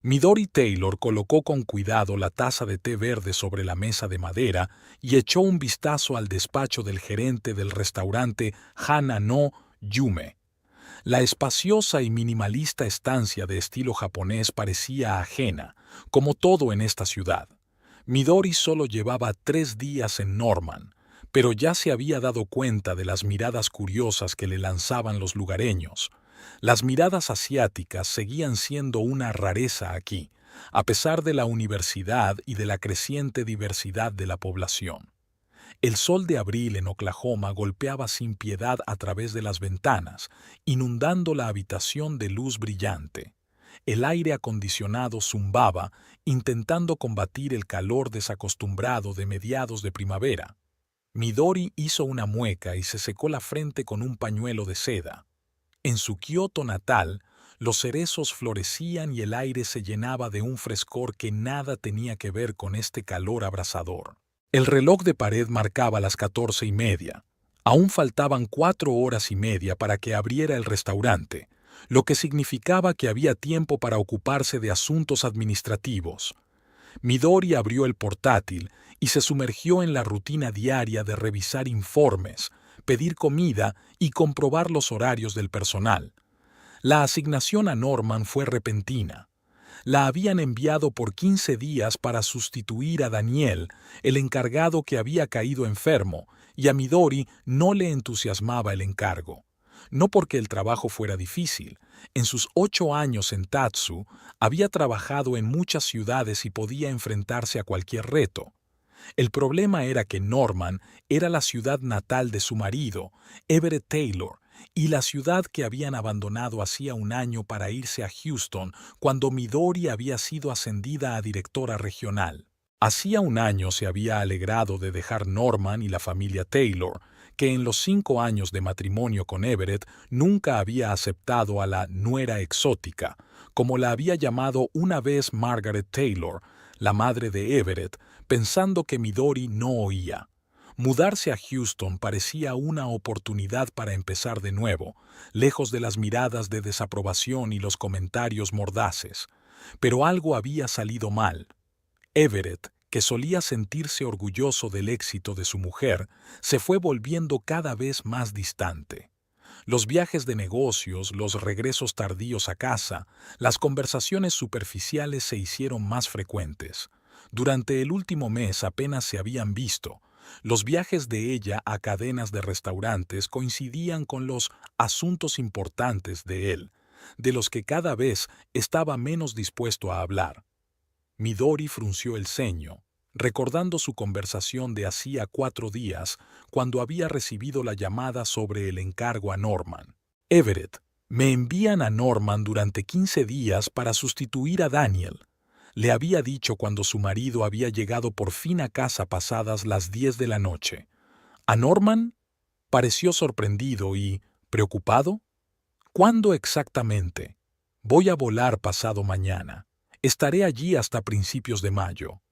Midori Taylor colocó con cuidado la taza de té verde sobre la mesa de madera y echó un vistazo al despacho del gerente del restaurante Hana no Yume. La espaciosa y minimalista estancia de estilo japonés parecía ajena, como todo en esta ciudad. Midori solo llevaba 3 días en Norman, pero ya se había dado cuenta de las miradas curiosas que le lanzaban los lugareños. Las miradas asiáticas seguían siendo una rareza aquí, a pesar de la universidad y de la creciente diversidad de la población. El sol de abril en Oklahoma golpeaba sin piedad a través de las ventanas, inundando la habitación de luz brillante. El aire acondicionado zumbaba, intentando combatir el calor desacostumbrado de mediados de primavera. Midori hizo una mueca y se secó la frente con un pañuelo de seda. En su Kioto natal, los cerezos florecían y el aire se llenaba de un frescor que nada tenía que ver con este calor abrasador. El reloj de pared marcaba las 14:30. Aún faltaban 4 horas y media para que abriera el restaurante, lo que significaba que había tiempo para ocuparse de asuntos administrativos. Midori abrió el portátil y se sumergió en la rutina diaria de revisar informes, pedir comida y comprobar los horarios del personal. La asignación a Norman fue repentina. La habían enviado por 15 días para sustituir a Daniel, el encargado que había caído enfermo, y a Midori no le entusiasmaba el encargo. No porque el trabajo fuera difícil. En sus 8 años en Tatsu, había trabajado en muchas ciudades y podía enfrentarse a cualquier reto. El problema era que Norman era la ciudad natal de su marido, Everett Taylor, y la ciudad que habían abandonado hacía un año para irse a Houston cuando Midori había sido ascendida a directora regional. Hacía un año se había alegrado de dejar Norman y la familia Taylor, que en los 5 años de matrimonio con Everett nunca había aceptado a la nuera exótica, como la había llamado una vez Margaret Taylor, la madre de Everett, pensando que Midori no oía. Mudarse a Houston parecía una oportunidad para empezar de nuevo, lejos de las miradas de desaprobación y los comentarios mordaces. Pero algo había salido mal. Everett, que solía sentirse orgulloso del éxito de su mujer, se fue volviendo cada vez más distante. Los viajes de negocios, los regresos tardíos a casa, las conversaciones superficiales se hicieron más frecuentes. Durante el último mes apenas se habían visto. Los viajes de ella a cadenas de restaurantes coincidían con los asuntos importantes de él, de los que cada vez estaba menos dispuesto a hablar. Midori frunció el ceño, recordando su conversación de hacía 4 días, cuando había recibido la llamada sobre el encargo a Norman. Everett, me envían a Norman durante 15 días para sustituir a Daniel. Le había dicho cuando su marido había llegado por fin a casa pasadas las 10 de la noche. ¿A Norman? Pareció sorprendido y preocupado. ¿Cuándo exactamente? Voy a volar pasado mañana. Estaré allí hasta principios de mayo.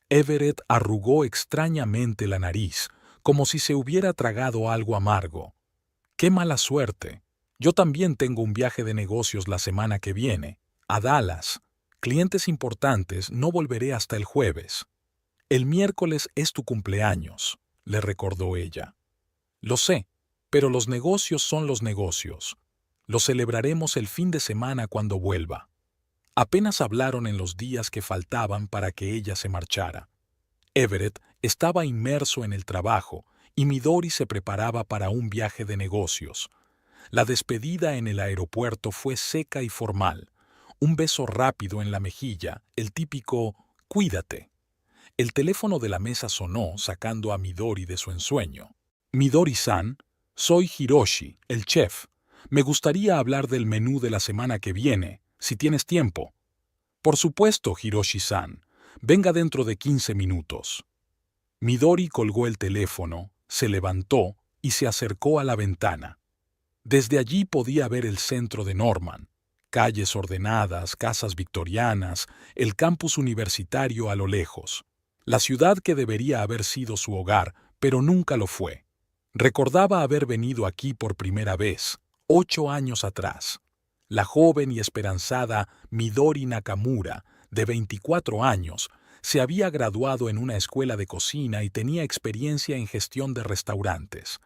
Everett arrugó extrañamente la nariz, como si se hubiera tragado algo amargo. ¡Qué mala suerte! Yo también tengo un viaje de negocios la semana que viene, a Dallas. Clientes importantes, no volveré hasta el jueves. El miércoles es tu cumpleaños, le recordó ella. Lo sé, pero los negocios son los negocios. Los celebraremos el fin de semana cuando vuelva. Apenas hablaron en los días que faltaban para que ella se marchara. Everett estaba inmerso en el trabajo y Midori se preparaba para un viaje de negocios. La despedida en el aeropuerto fue seca y formal. Un beso rápido en la mejilla, el típico «cuídate». El teléfono de la mesa sonó, sacando a Midori de su ensueño. «Midori-san, soy Hiroshi, el chef. Me gustaría hablar del menú de la semana que viene, si tienes tiempo». «Por supuesto, Hiroshi-san. Venga dentro de 15 minutos». Midori colgó el teléfono, se levantó y se acercó a la ventana. Desde allí podía ver el centro de Norman. Calles ordenadas, casas victorianas, el campus universitario a lo lejos. La ciudad que debería haber sido su hogar, pero nunca lo fue. Recordaba haber venido aquí por primera vez, 8 años atrás. La joven y esperanzada Midori Nakamura, de 24 años, se había graduado en una escuela de cocina y tenía experiencia en gestión de restaurantes.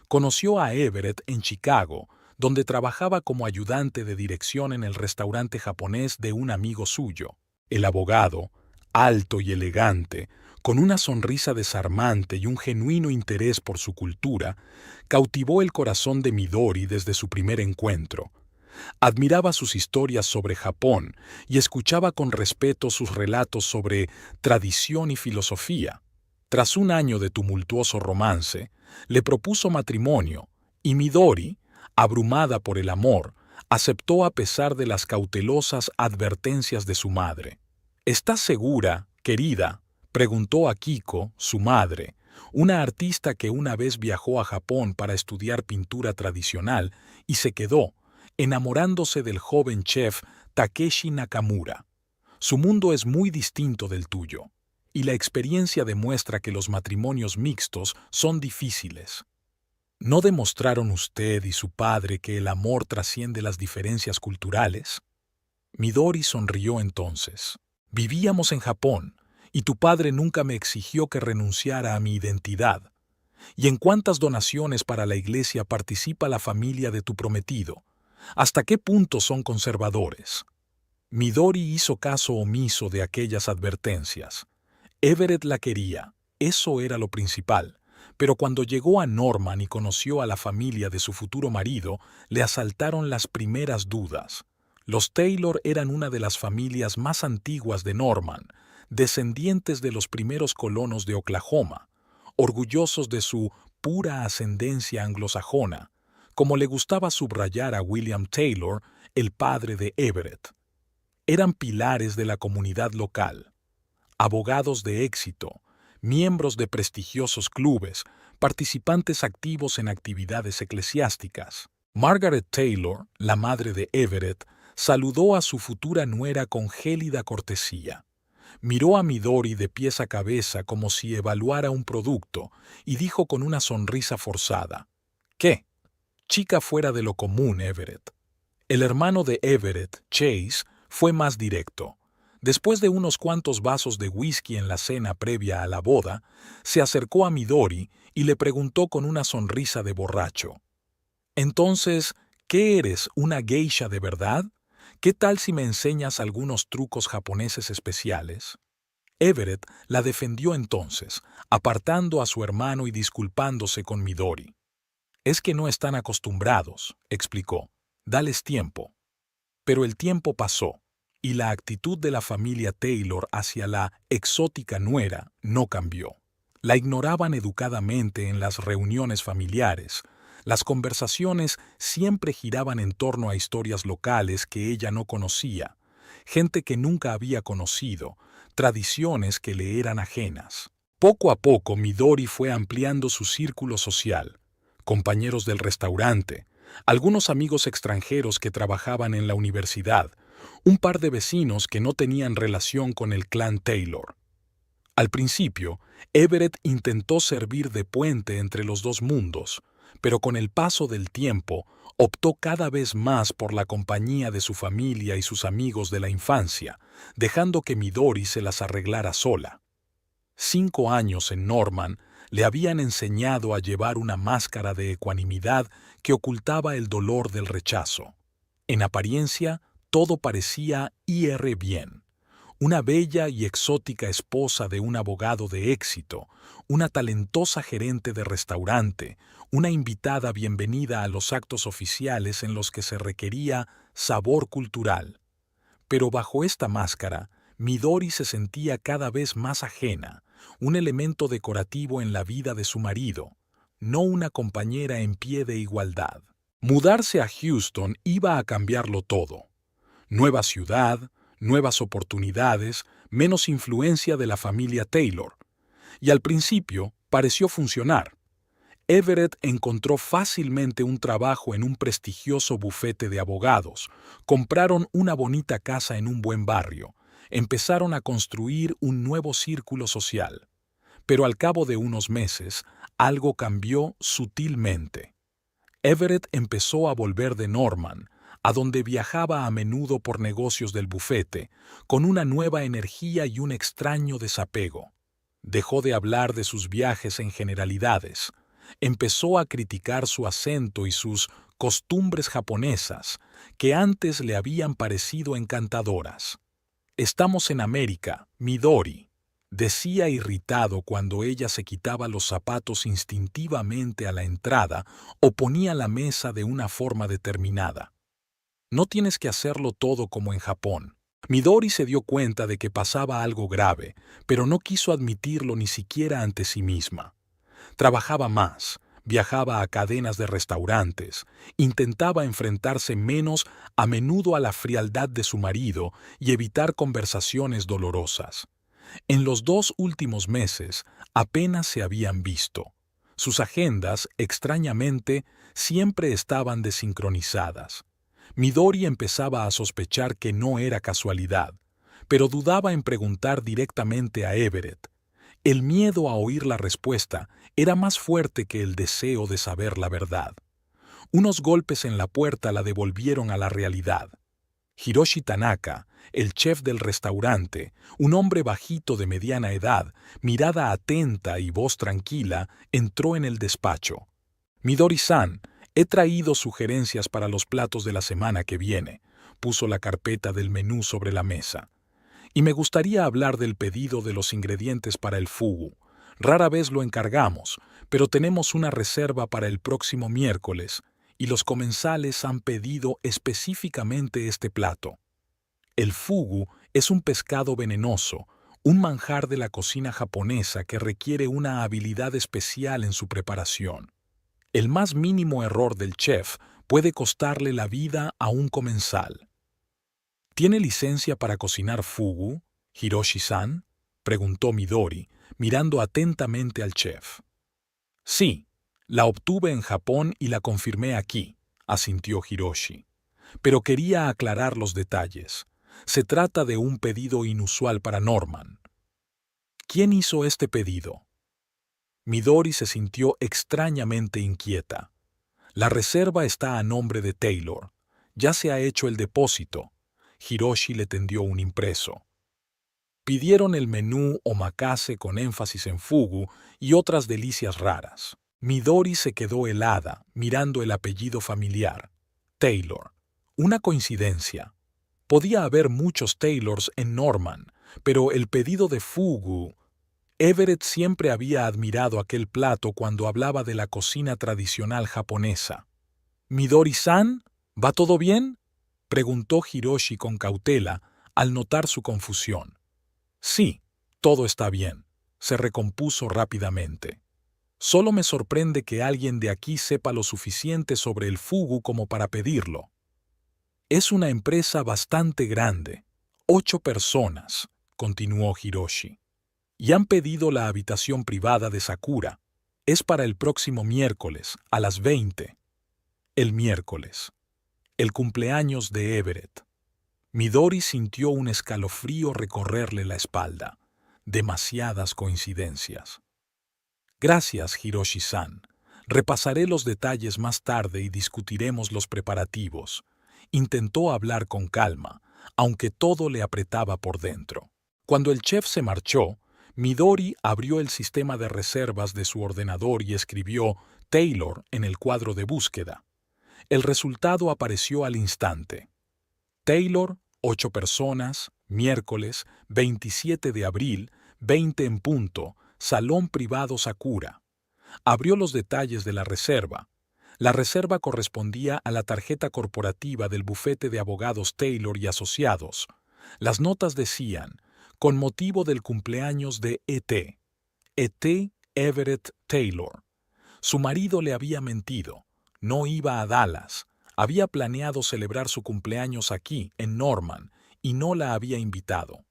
Conoció a Everett en Chicago, donde trabajaba como ayudante de dirección en el restaurante japonés de un amigo suyo. El abogado, alto y elegante, con una sonrisa desarmante y un genuino interés por su cultura, cautivó el corazón de Midori desde su primer encuentro. Admiraba sus historias sobre Japón y escuchaba con respeto sus relatos sobre tradición y filosofía. Tras un año de tumultuoso romance, le propuso matrimonio y Midori, abrumada por el amor, aceptó a pesar de las cautelosas advertencias de su madre. ¿Estás segura, querida?, preguntó a Kiko, su madre, una artista que una vez viajó a Japón para estudiar pintura tradicional y se quedó, enamorándose del joven chef Takeshi Nakamura. Su mundo es muy distinto del tuyo, y la experiencia demuestra que los matrimonios mixtos son difíciles. ¿No demostraron usted y su padre que el amor trasciende las diferencias culturales? Midori sonrió entonces. Vivíamos en Japón, y tu padre nunca me exigió que renunciara a mi identidad. ¿Y en cuántas donaciones para la iglesia participa la familia de tu prometido? ¿Hasta qué punto son conservadores? Midori hizo caso omiso de aquellas advertencias. Everett la quería, eso era lo principal, pero cuando llegó a Norman y conoció a la familia de su futuro marido, le asaltaron las primeras dudas. Los Taylor eran una de las familias más antiguas de Norman, descendientes de los primeros colonos de Oklahoma, orgullosos de su pura ascendencia anglosajona, como le gustaba subrayar a William Taylor, el padre de Everett. Eran pilares de la comunidad local, abogados de éxito, miembros de prestigiosos clubes, participantes activos en actividades eclesiásticas. Margaret Taylor, la madre de Everett, saludó a su futura nuera con gélida cortesía. Miró a Midori de pies a cabeza como si evaluara un producto y dijo con una sonrisa forzada: «¿Qué? Chica fuera de lo común, Everett». El hermano de Everett, Chase, fue más directo. Después de unos cuantos vasos de whisky en la cena previa a la boda, se acercó a Midori y le preguntó con una sonrisa de borracho: «Entonces, ¿qué eres, una geisha de verdad? ¿Qué tal si me enseñas algunos trucos japoneses especiales?». Everett la defendió entonces, apartando a su hermano y disculpándose con Midori. «Es que no están acostumbrados», explicó. «Dales tiempo». Pero el tiempo pasó, y la actitud de la familia Taylor hacia la exótica nuera no cambió. La ignoraban educadamente en las reuniones familiares. Las conversaciones siempre giraban en torno a historias locales que ella no conocía, gente que nunca había conocido, tradiciones que le eran ajenas. Poco a poco Midori fue ampliando su círculo social. Compañeros del restaurante, algunos amigos extranjeros que trabajaban en la universidad, un par de vecinos que no tenían relación con el clan Taylor. Al principio, Everett intentó servir de puente entre los dos mundos, pero con el paso del tiempo optó cada vez más por la compañía de su familia y sus amigos de la infancia, dejando que Midori se las arreglara sola. 5 años en Norman le habían enseñado a llevar una máscara de ecuanimidad que ocultaba el dolor del rechazo. En apariencia, todo parecía ir bien. Una bella y exótica esposa de un abogado de éxito, una talentosa gerente de restaurante, una invitada bienvenida a los actos oficiales en los que se requería sabor cultural. Pero bajo esta máscara, Midori se sentía cada vez más ajena, un elemento decorativo en la vida de su marido, no una compañera en pie de igualdad. Mudarse a Houston iba a cambiarlo todo. Nueva ciudad, nuevas oportunidades, menos influencia de la familia Taylor. Y al principio pareció funcionar. Everett encontró fácilmente un trabajo en un prestigioso bufete de abogados, compraron una bonita casa en un buen barrio, empezaron a construir un nuevo círculo social. Pero al cabo de unos meses, algo cambió sutilmente. Everett empezó a volver de Norman, a donde viajaba a menudo por negocios del bufete, con una nueva energía y un extraño desapego. Dejó de hablar de sus viajes en generalidades. Empezó a criticar su acento y sus costumbres japonesas, que antes le habían parecido encantadoras. «Estamos en América, Midori», decía irritado cuando ella se quitaba los zapatos instintivamente a la entrada o ponía la mesa de una forma determinada. «No tienes que hacerlo todo como en Japón». Midori se dio cuenta de que pasaba algo grave, pero no quiso admitirlo ni siquiera ante sí misma. Trabajaba más, viajaba a cadenas de restaurantes, intentaba enfrentarse menos a menudo a la frialdad de su marido y evitar conversaciones dolorosas. En los 2 últimos meses apenas se habían visto. Sus agendas, extrañamente, siempre estaban desincronizadas. Midori empezaba a sospechar que no era casualidad, pero dudaba en preguntar directamente a Everett. El miedo a oír la respuesta era más fuerte que el deseo de saber la verdad. Unos golpes en la puerta la devolvieron a la realidad. Hiroshi Tanaka, el chef del restaurante, un hombre bajito de mediana edad, mirada atenta y voz tranquila, entró en el despacho. «Midori-san, he traído sugerencias para los platos de la semana que viene», puso la carpeta del menú sobre la mesa. «Y me gustaría hablar del pedido de los ingredientes para el fugu. Rara vez lo encargamos, pero tenemos una reserva para el próximo miércoles, y los comensales han pedido específicamente este plato». El fugu es un pescado venenoso, un manjar de la cocina japonesa que requiere una habilidad especial en su preparación. El más mínimo error del chef puede costarle la vida a un comensal. «¿Tiene licencia para cocinar fugu, Hiroshi-san?», preguntó Midori, mirando atentamente al chef. «Sí, la obtuve en Japón y la confirmé aquí», asintió Hiroshi. «Pero quería aclarar los detalles. Se trata de un pedido inusual para Norman». «¿Quién hizo este pedido?». Midori se sintió extrañamente inquieta. «La reserva está a nombre de Taylor. Ya se ha hecho el depósito». Hiroshi le tendió un impreso. Pidieron el menú omakase con énfasis en fugu y otras delicias raras. Midori se quedó helada, mirando el apellido familiar. Taylor. Una coincidencia. Podía haber muchos Taylors en Norman, pero el pedido de fugu... Everett siempre había admirado aquel plato cuando hablaba de la cocina tradicional japonesa. «Midori-san, ¿va todo bien?», preguntó Hiroshi con cautela al notar su confusión. «Sí, todo está bien», se recompuso rápidamente. «Solo me sorprende que alguien de aquí sepa lo suficiente sobre el fugu como para pedirlo. Es una empresa bastante grande, 8 personas», continuó Hiroshi. «Y han pedido la habitación privada de Sakura. Es para el próximo miércoles, a las 20. El miércoles. El cumpleaños de Everett». Midori sintió un escalofrío recorrerle la espalda. Demasiadas coincidencias. «Gracias, Hiroshi-san. Repasaré los detalles más tarde y discutiremos los preparativos». Intentó hablar con calma, aunque todo le apretaba por dentro. Cuando el chef se marchó, Midori abrió el sistema de reservas de su ordenador y escribió «Taylor» en el cuadro de búsqueda. El resultado apareció al instante. Taylor, 8 personas, miércoles, 27 de abril, 20 en punto, salón privado Sakura. Abrió los detalles de la reserva. La reserva correspondía a la tarjeta corporativa del bufete de abogados Taylor y Asociados. Las notas decían: «Con motivo del cumpleaños de E.T. Everett Taylor». Su marido le había mentido. No iba a Dallas. Había planeado celebrar su cumpleaños aquí, en Norman, y no la había invitado.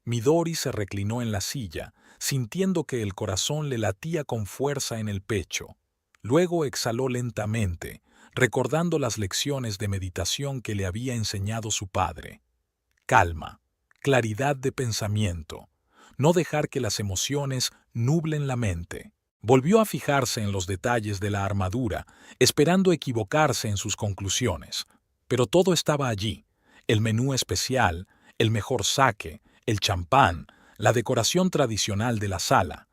Midori se reclinó en la silla, sintiendo que el corazón le latía con fuerza en el pecho. Luego exhaló lentamente, recordando las lecciones de meditación que le había enseñado su padre. Calma, claridad de pensamiento, no dejar que las emociones nublen la mente. Volvió a fijarse en los detalles de la armadura, esperando equivocarse en sus conclusiones, Pero todo estaba allí: el menú especial, el mejor sake, el champán, la decoración tradicional de la sala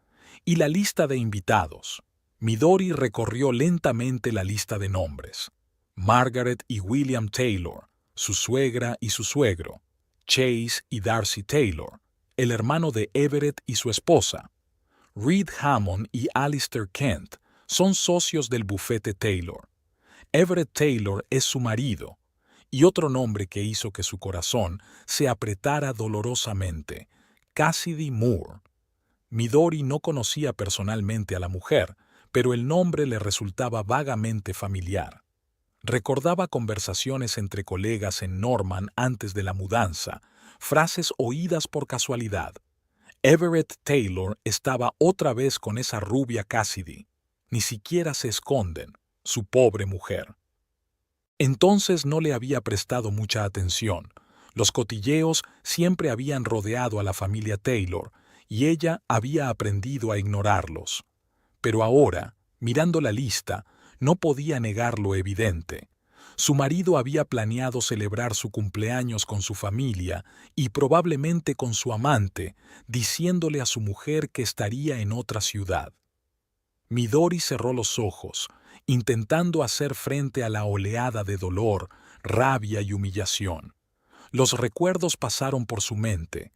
y la lista de invitados. Midori recorrió lentamente la lista de nombres: Margaret y William Taylor, su suegra y su suegro, Chase y Darcy Taylor, el hermano de Everett y su esposa. Reed Hammond y Alistair Kent son socios del bufete Taylor. Everett Taylor es su marido. Y otro nombre que hizo que su corazón se apretara dolorosamente: Cassidy Moore. Midori no conocía personalmente a la mujer, pero el nombre le resultaba vagamente familiar. Recordaba conversaciones entre colegas en Norman antes de la mudanza, frases oídas por casualidad. Everett Taylor estaba otra vez con esa rubia Cassidy. Ni siquiera se esconden, su pobre mujer. Entonces no le había prestado mucha atención. Los cotilleos siempre habían rodeado a la familia Taylor, y ella había aprendido a ignorarlos. Pero ahora, mirando la lista, no podía negar lo evidente. Su marido había planeado celebrar su cumpleaños con su familia y probablemente con su amante, diciéndole a su mujer que estaría en otra ciudad. Midori cerró los ojos, intentando hacer frente a la oleada de dolor, rabia y humillación. Los recuerdos pasaron por su mente: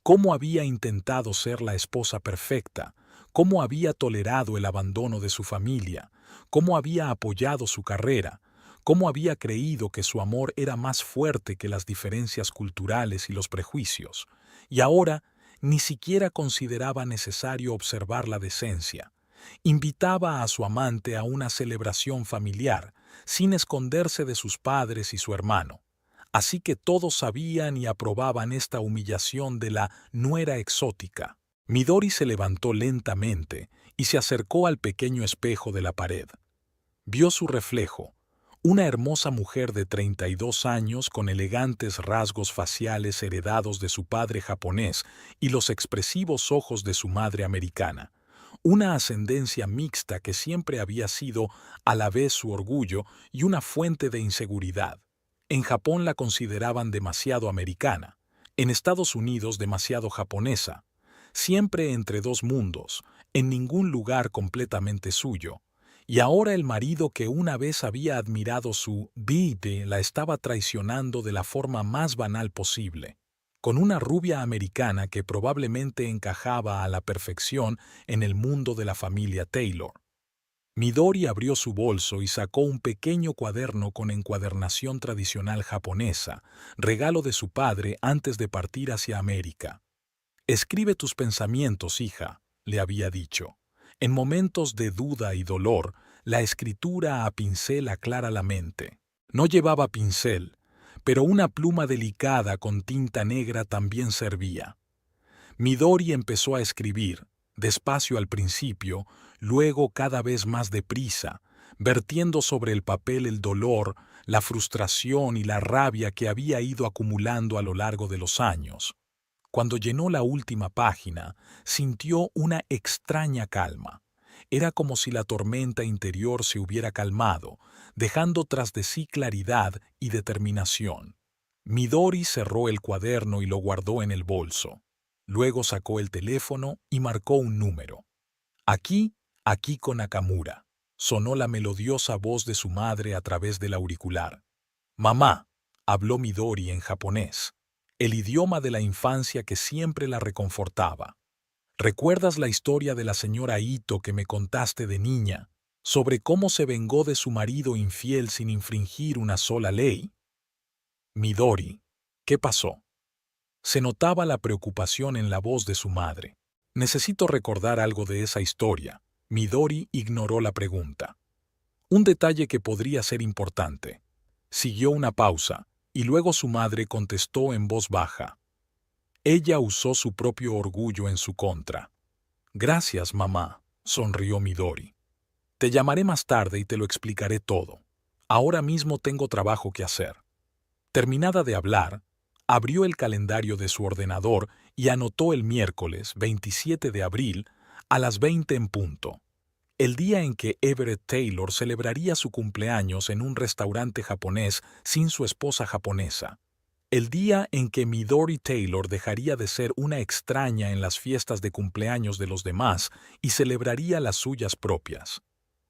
cómo había intentado ser la esposa perfecta, cómo había tolerado el abandono de su familia, cómo había apoyado su carrera, cómo había creído que su amor era más fuerte que las diferencias culturales y los prejuicios, y ahora ni siquiera consideraba necesario observar la decencia. Invitaba a su amante a una celebración familiar, sin esconderse de sus padres y su hermano. Así que todos sabían y aprobaban esta humillación de la nuera exótica. Midori se levantó lentamente y se acercó al pequeño espejo de la pared. Vio su reflejo: una hermosa mujer de 32 años con elegantes rasgos faciales heredados de su padre japonés y los expresivos ojos de su madre americana. Una ascendencia mixta que siempre había sido a la vez su orgullo y una fuente de inseguridad. En Japón la consideraban demasiado americana, en Estados Unidos demasiado japonesa, siempre entre dos mundos, en ningún lugar completamente suyo. Y ahora el marido que una vez había admirado su vida la estaba traicionando de la forma más banal posible, con una rubia americana que probablemente encajaba a la perfección en el mundo de la familia Taylor. Midori abrió su bolso y sacó un pequeño cuaderno con encuadernación tradicional japonesa, regalo de su padre antes de partir hacia América. «Escribe tus pensamientos, hija», le había dicho. En momentos de duda y dolor, la escritura a pincel aclara la mente. No llevaba pincel, pero una pluma delicada con tinta negra también servía. Midori empezó a escribir, despacio al principio, luego cada vez más deprisa, vertiendo sobre el papel el dolor, la frustración y la rabia que había ido acumulando a lo largo de los años. Cuando llenó la última página, sintió una extraña calma. Era como si la tormenta interior se hubiera calmado, dejando tras de sí claridad y determinación. Midori cerró el cuaderno y lo guardó en el bolso. Luego sacó el teléfono y marcó un número. «Aquí, Akiko Nakamura», sonó la melodiosa voz de su madre a través del auricular. «Mamá», habló Midori en japonés, el idioma de la infancia que siempre la reconfortaba. «¿Recuerdas la historia de la señora Ito que me contaste de niña, sobre cómo se vengó de su marido infiel sin infringir una sola ley?» «Midori, ¿qué pasó?» Se notaba la preocupación en la voz de su madre. «Necesito recordar algo de esa historia». Midori ignoró la pregunta. «Un detalle que podría ser importante». Siguió una pausa, y luego su madre contestó en voz baja. Ella usó su propio orgullo en su contra. «Gracias, mamá», sonrió Midori. «Te llamaré más tarde y te lo explicaré todo. Ahora mismo tengo trabajo que hacer». Terminada de hablar, abrió el calendario de su ordenador y anotó el miércoles 27 de abril a las 20 en punto. El día en que Everett Taylor celebraría su cumpleaños en un restaurante japonés sin su esposa japonesa. El día en que Midori Taylor dejaría de ser una extraña en las fiestas de cumpleaños de los demás y celebraría las suyas propias.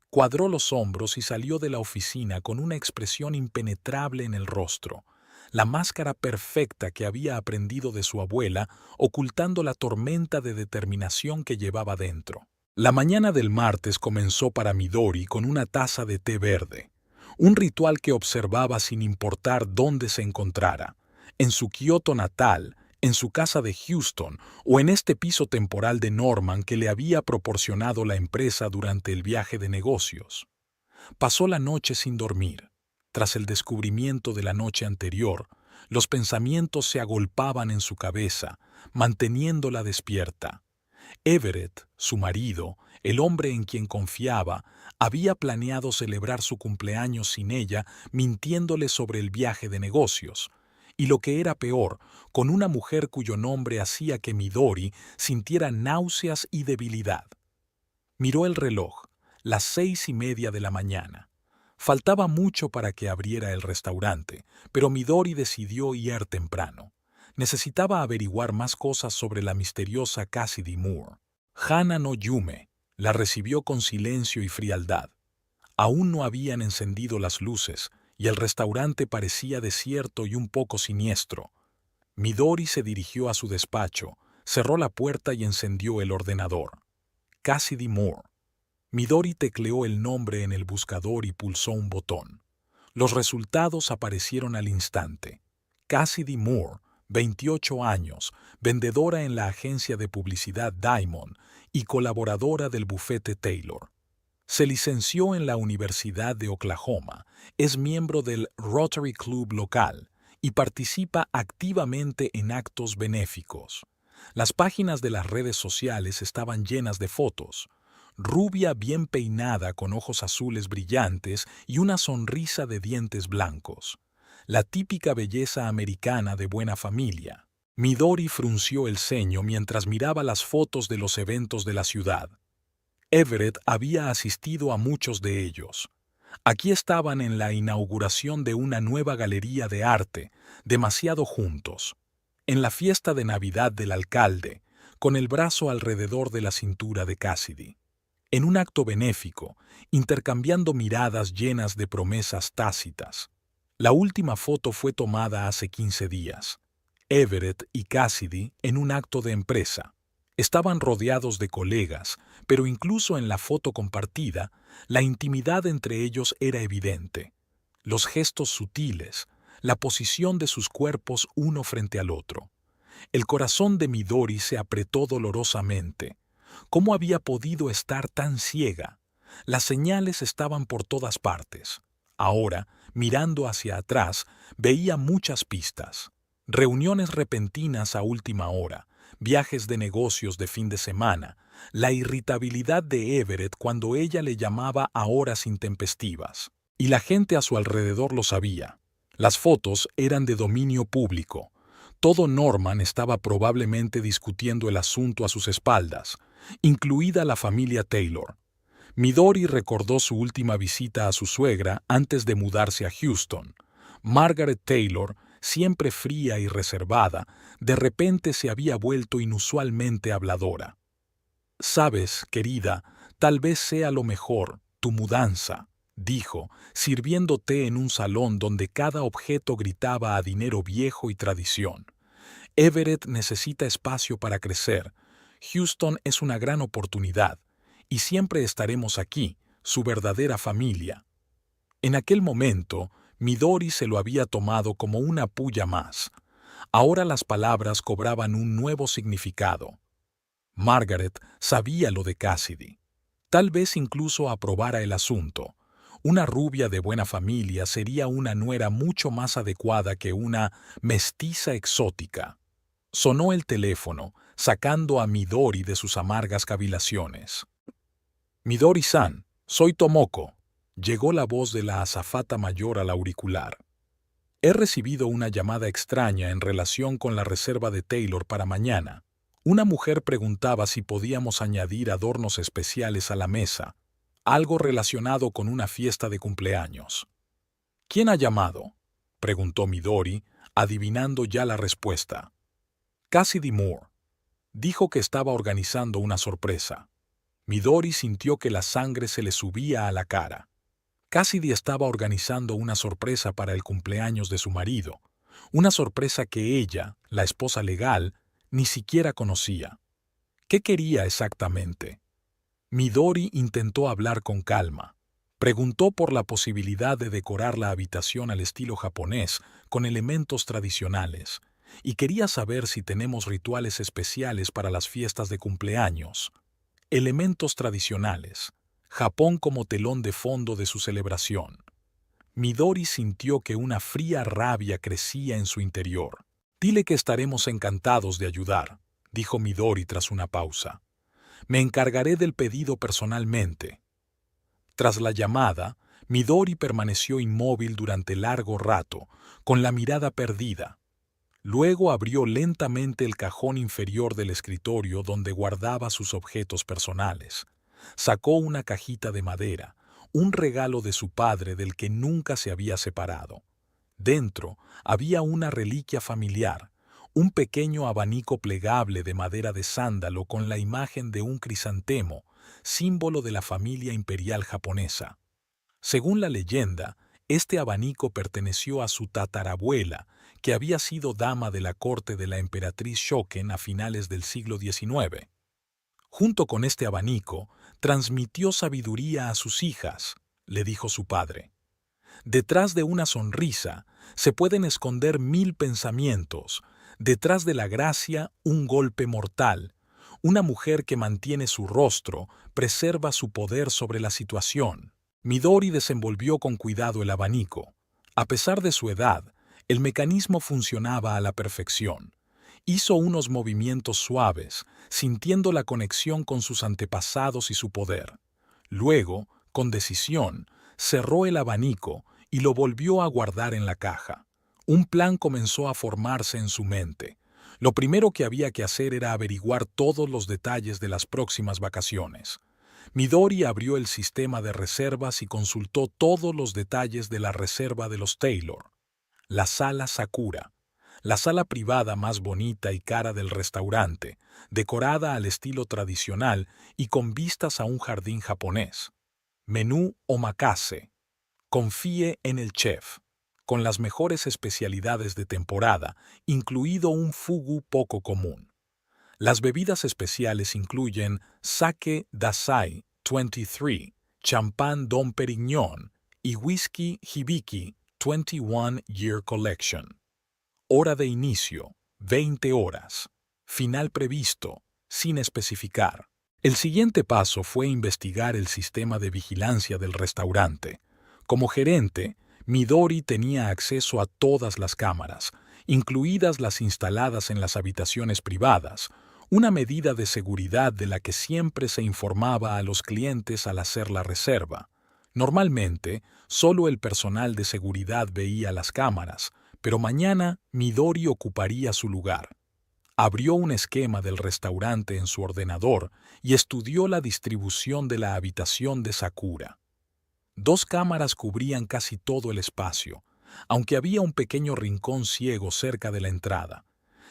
Cuadró los hombros y salió de la oficina con una expresión impenetrable en el rostro, la máscara perfecta que había aprendido de su abuela, ocultando la tormenta de determinación que llevaba dentro. La mañana del martes comenzó para Midori con una taza de té verde, un ritual que observaba sin importar dónde se encontrara, en su Kioto natal, en su casa de Houston o en este piso temporal de Norman que le había proporcionado la empresa durante el viaje de negocios. Pasó la noche sin dormir. Tras el descubrimiento de la noche anterior, los pensamientos se agolpaban en su cabeza, manteniéndola despierta. Everett, su marido, el hombre en quien confiaba, había planeado celebrar su cumpleaños sin ella, mintiéndole sobre el viaje de negocios. Y lo que era peor, con una mujer cuyo nombre hacía que Midori sintiera náuseas y debilidad. Miró el reloj, las 6:30 de la mañana. Faltaba mucho para que abriera el restaurante, pero Midori decidió ir temprano. Necesitaba averiguar más cosas sobre la misteriosa Cassidy Moore. Hana no Yume la recibió con silencio y frialdad. Aún no habían encendido las luces, y el restaurante parecía desierto y un poco siniestro. Midori se dirigió a su despacho, cerró la puerta y encendió el ordenador. Cassidy Moore. Midori tecleó el nombre en el buscador y pulsó un botón. Los resultados aparecieron al instante. Cassidy Moore, 28 años, vendedora en la agencia de publicidad Diamond y colaboradora del bufete Taylor. Se licenció en la Universidad de Oklahoma, es miembro del Rotary Club local y participa activamente en actos benéficos. Las páginas de las redes sociales estaban llenas de fotos. Rubia bien peinada con ojos azules brillantes y una sonrisa de dientes blancos. La típica belleza americana de buena familia. Midori frunció el ceño mientras miraba las fotos de los eventos de la ciudad. Everett había asistido a muchos de ellos. Aquí estaban en la inauguración de una nueva galería de arte, demasiado juntos. En la fiesta de Navidad del alcalde, con el brazo alrededor de la cintura de Cassidy. En un acto benéfico, intercambiando miradas llenas de promesas tácitas. La última foto fue tomada hace 15 días. Everett y Cassidy en un acto de empresa. Estaban rodeados de colegas, pero incluso en la foto compartida, la intimidad entre ellos era evidente. Los gestos sutiles, la posición de sus cuerpos uno frente al otro. El corazón de Midori se apretó dolorosamente. ¿Cómo había podido estar tan ciega? Las señales estaban por todas partes. Ahora, mirando hacia atrás, veía muchas pistas. Reuniones repentinas a última hora, viajes de negocios de fin de semana, la irritabilidad de Everett cuando ella le llamaba a horas intempestivas. Y la gente a su alrededor lo sabía. Las fotos eran de dominio público. Todo Norman estaba probablemente discutiendo el asunto a sus espaldas, incluida la familia Taylor. Midori recordó su última visita a su suegra antes de mudarse a Houston. Margaret Taylor, siempre fría y reservada, de repente se había vuelto inusualmente habladora. «Sabes, querida, tal vez sea lo mejor, tu mudanza», dijo, sirviendo té en un salón donde cada objeto gritaba a dinero viejo y tradición. Everett necesita espacio para crecer. Houston es una gran oportunidad, y siempre estaremos aquí, su verdadera familia. En aquel momento, Midori se lo había tomado como una pulla más. Ahora las palabras cobraban un nuevo significado. Margaret sabía lo de Cassidy. Tal vez incluso aprobara el asunto. Una rubia de buena familia sería una nuera mucho más adecuada que una mestiza exótica. Sonó el teléfono, sacando a Midori de sus amargas cavilaciones. «Midori-san, soy Tomoko», llegó la voz de la azafata mayor al auricular. «He recibido una llamada extraña en relación con la reserva de Taylor para mañana. Una mujer preguntaba si podíamos añadir adornos especiales a la mesa. algo relacionado con una fiesta de cumpleaños. ¿Quién ha llamado?, preguntó Midori, adivinando ya la respuesta. Cassidy Moore. Dijo que estaba organizando una sorpresa. Midori sintió que la sangre se le subía a la cara. Cassidy estaba organizando una sorpresa para el cumpleaños de su marido, una sorpresa que ella, la esposa legal, ni siquiera conocía. ¿Qué quería exactamente? Midori intentó hablar con calma. Preguntó por la posibilidad de decorar la habitación al estilo japonés con elementos tradicionales, y quería saber si tenemos rituales especiales para las fiestas de cumpleaños. Elementos tradicionales. Japón como telón de fondo de su celebración. Midori sintió que una fría rabia crecía en su interior. «Dile que estaremos encantados de ayudar», dijo Midori tras una pausa. «Me encargaré del pedido personalmente». Tras la llamada, Midori permaneció inmóvil durante largo rato, con la mirada perdida. Luego abrió lentamente el cajón inferior del escritorio donde guardaba sus objetos personales. Sacó una cajita de madera, un regalo de su padre del que nunca se había separado. Dentro había una reliquia familiar, un pequeño abanico plegable de madera de sándalo con la imagen de un crisantemo, símbolo de la familia imperial japonesa. Según la leyenda, este abanico perteneció a su tatarabuela, que había sido dama de la corte de la emperatriz Shoken a finales del siglo XIX. Junto con este abanico, transmitió sabiduría a sus hijas, le dijo su padre. Detrás de una sonrisa se pueden esconder 1000 pensamientos, detrás de la gracia un golpe mortal. Una mujer que mantiene su rostro preserva su poder sobre la situación. Midori desenvolvió con cuidado el abanico. A pesar de su edad, el mecanismo funcionaba a la perfección. Hizo unos movimientos suaves, sintiendo la conexión con sus antepasados y su poder. Luego, con decisión, cerró el abanico y lo volvió a guardar en la caja. Un plan comenzó a formarse en su mente. Lo primero que había que hacer era averiguar todos los detalles de las próximas vacaciones. Midori abrió el sistema de reservas y consultó todos los detalles de la reserva de los Taylor. La sala Sakura, la sala privada más bonita y cara del restaurante, decorada al estilo tradicional y con vistas a un jardín japonés. Menú omakase. Confíe en el chef, con las mejores especialidades de temporada, incluido un fugu poco común. Las bebidas especiales incluyen Sake Dasai 23, champán Dom Perignon y whisky Hibiki 21 Year Collection. Hora de inicio, 20 horas. Final previsto, sin especificar. El siguiente paso fue investigar el sistema de vigilancia del restaurante. Como gerente, Midori tenía acceso a todas las cámaras, incluidas las instaladas en las habitaciones privadas, una medida de seguridad de la que siempre se informaba a los clientes al hacer la reserva. Normalmente, solo el personal de seguridad veía las cámaras, pero mañana Midori ocuparía su lugar. Abrió un esquema del restaurante en su ordenador y estudió la distribución de la habitación de Sakura. 2 cámaras cubrían casi todo el espacio, aunque había un pequeño rincón ciego cerca de la entrada.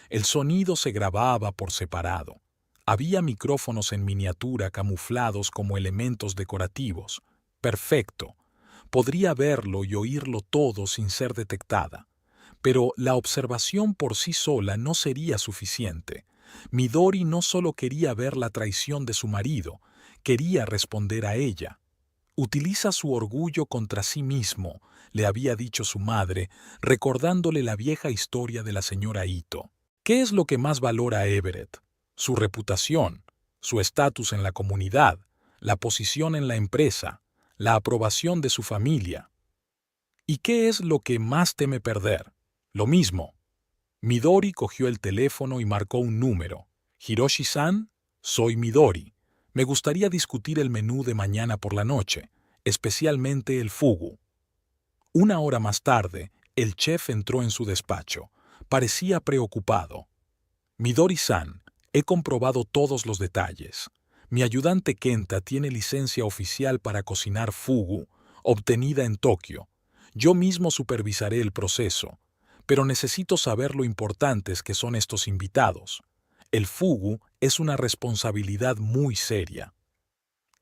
El sonido se grababa por separado. Había micrófonos en miniatura camuflados como elementos decorativos. Perfecto. Podría verlo y oírlo todo sin ser detectada. Pero la observación por sí sola no sería suficiente. Midori no solo quería ver la traición de su marido, quería responder a ella. Utiliza su orgullo contra sí mismo, le había dicho su madre, recordándole la vieja historia de la señora Ito. ¿Qué es lo que más valora Everett? Su reputación, su estatus en la comunidad, la posición en la empresa, la aprobación de su familia. ¿Y qué es lo que más teme perder? Lo mismo. Midori cogió el teléfono y marcó un número. «Hiroshi-san, soy Midori. Me gustaría discutir el menú de mañana por la noche, especialmente el fugu». 1 hora más tarde, el chef entró en su despacho. Parecía preocupado. «Midori-san, he comprobado todos los detalles. Mi ayudante Kenta tiene licencia oficial para cocinar fugu, obtenida en Tokio. Yo mismo supervisaré el proceso, pero necesito saber lo importantes que son estos invitados. El fugu es una responsabilidad muy seria.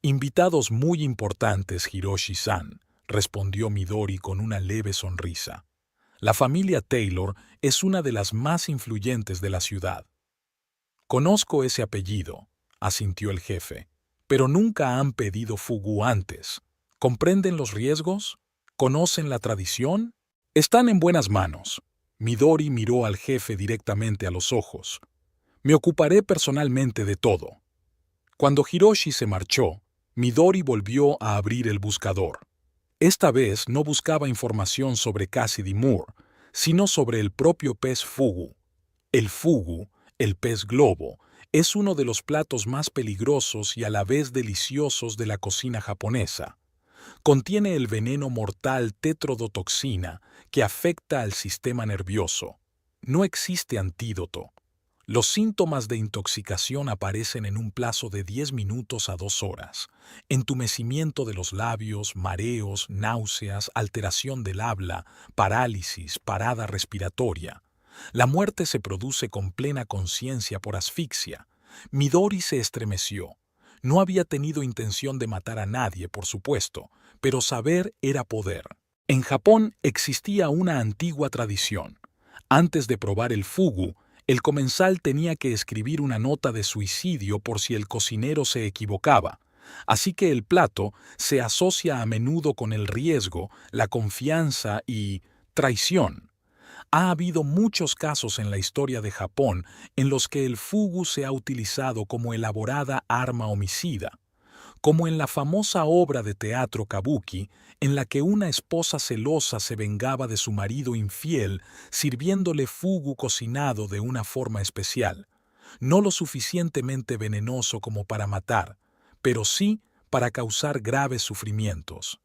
Invitados muy importantes, Hiroshi-san, respondió Midori con una leve sonrisa. La familia Taylor es una de las más influyentes de la ciudad. Conozco ese apellido, asintió el jefe, pero nunca han pedido fugu antes. ¿Comprenden los riesgos? ¿Conocen la tradición? Están en buenas manos. Midori miró al jefe directamente a los ojos. Me ocuparé personalmente de todo. Cuando Hiroshi se marchó, Midori volvió a abrir el buscador. Esta vez no buscaba información sobre Cassidy Moore, sino sobre el propio pez fugu. El fugu, el pez globo, es uno de los platos más peligrosos y a la vez deliciosos de la cocina japonesa. Contiene el veneno mortal tetrodotoxina que afecta al sistema nervioso. No existe antídoto. Los síntomas de intoxicación aparecen en un plazo de 10 minutos a 2 horas. Entumecimiento de los labios, mareos, náuseas, alteración del habla, parálisis, parada respiratoria. La muerte se produce con plena conciencia por asfixia. Midori se estremeció. No había tenido intención de matar a nadie, por supuesto, pero saber era poder. En Japón existía una antigua tradición. Antes de probar el fugu, el comensal tenía que escribir una nota de suicidio por si el cocinero se equivocaba, así que el plato se asocia a menudo con el riesgo, la confianza y traición. Ha habido muchos casos en la historia de Japón en los que el fugu se ha utilizado como elaborada arma homicida, como en la famosa obra de teatro Kabuki, en la que una esposa celosa se vengaba de su marido infiel sirviéndole fugu cocinado de una forma especial, no lo suficientemente venenoso como para matar, pero sí para causar graves sufrimientos.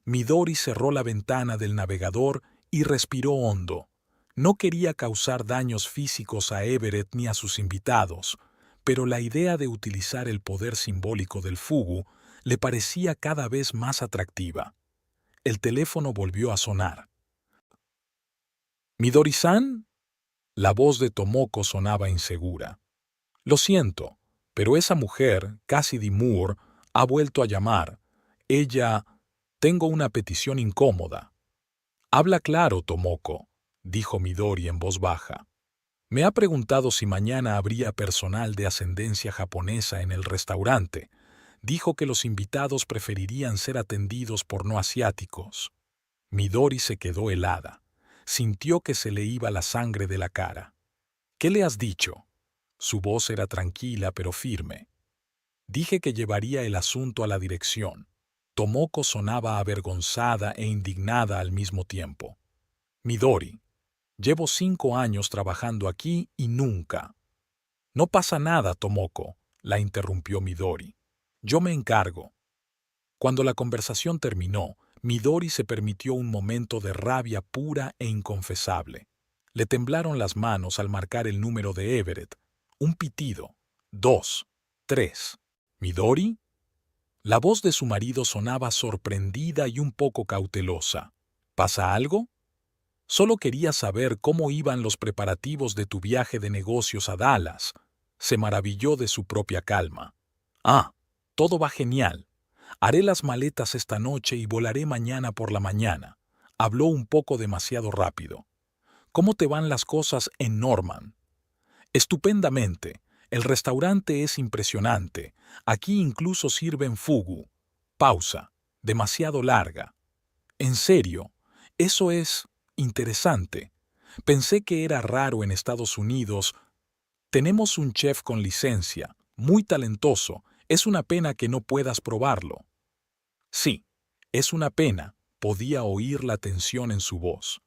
Midori cerró la ventana del navegador y respiró hondo. No quería causar daños físicos a Everett ni a sus invitados, pero la idea de utilizar el poder simbólico del fugu le parecía cada vez más atractiva. El teléfono volvió a sonar. ¿Midori-san? La voz de Tomoko sonaba insegura. Lo siento, pero esa mujer, Cassidy Moore, ha vuelto a llamar. Ella... Tengo una petición incómoda. Habla claro, Tomoko, dijo Midori en voz baja. Me ha preguntado si mañana habría personal de ascendencia japonesa en el restaurante. Dijo que los invitados preferirían ser atendidos por no asiáticos. Midori se quedó helada. Sintió que se le iba la sangre de la cara. ¿Qué le has dicho? Su voz era tranquila pero firme. Dije que llevaría el asunto a la dirección. Tomoko sonaba avergonzada e indignada al mismo tiempo. Midori, llevo 5 años trabajando aquí y nunca. No pasa nada, Tomoko, la interrumpió Midori. Yo me encargo. Cuando la conversación terminó, Midori se permitió un momento de rabia pura e inconfesable. Le temblaron las manos al marcar el número de Everett. Un pitido. 2, 3. ¿Midori? La voz de su marido sonaba sorprendida y un poco cautelosa. ¿Pasa algo? Solo quería saber cómo iban los preparativos de tu viaje de negocios a Dallas. Se maravilló de su propia calma. Ah, todo va genial. Haré las maletas esta noche y volaré mañana por la mañana. Habló un poco demasiado rápido. ¿Cómo te van las cosas en Norman? Estupendamente. El restaurante es impresionante. Aquí incluso sirven fugu. Pausa. Demasiado larga. En serio, eso es interesante. Pensé que era raro en Estados Unidos. Tenemos un chef con licencia, muy talentoso. Es una pena que no puedas probarlo. Sí, es una pena. Podía oír la tensión en su voz.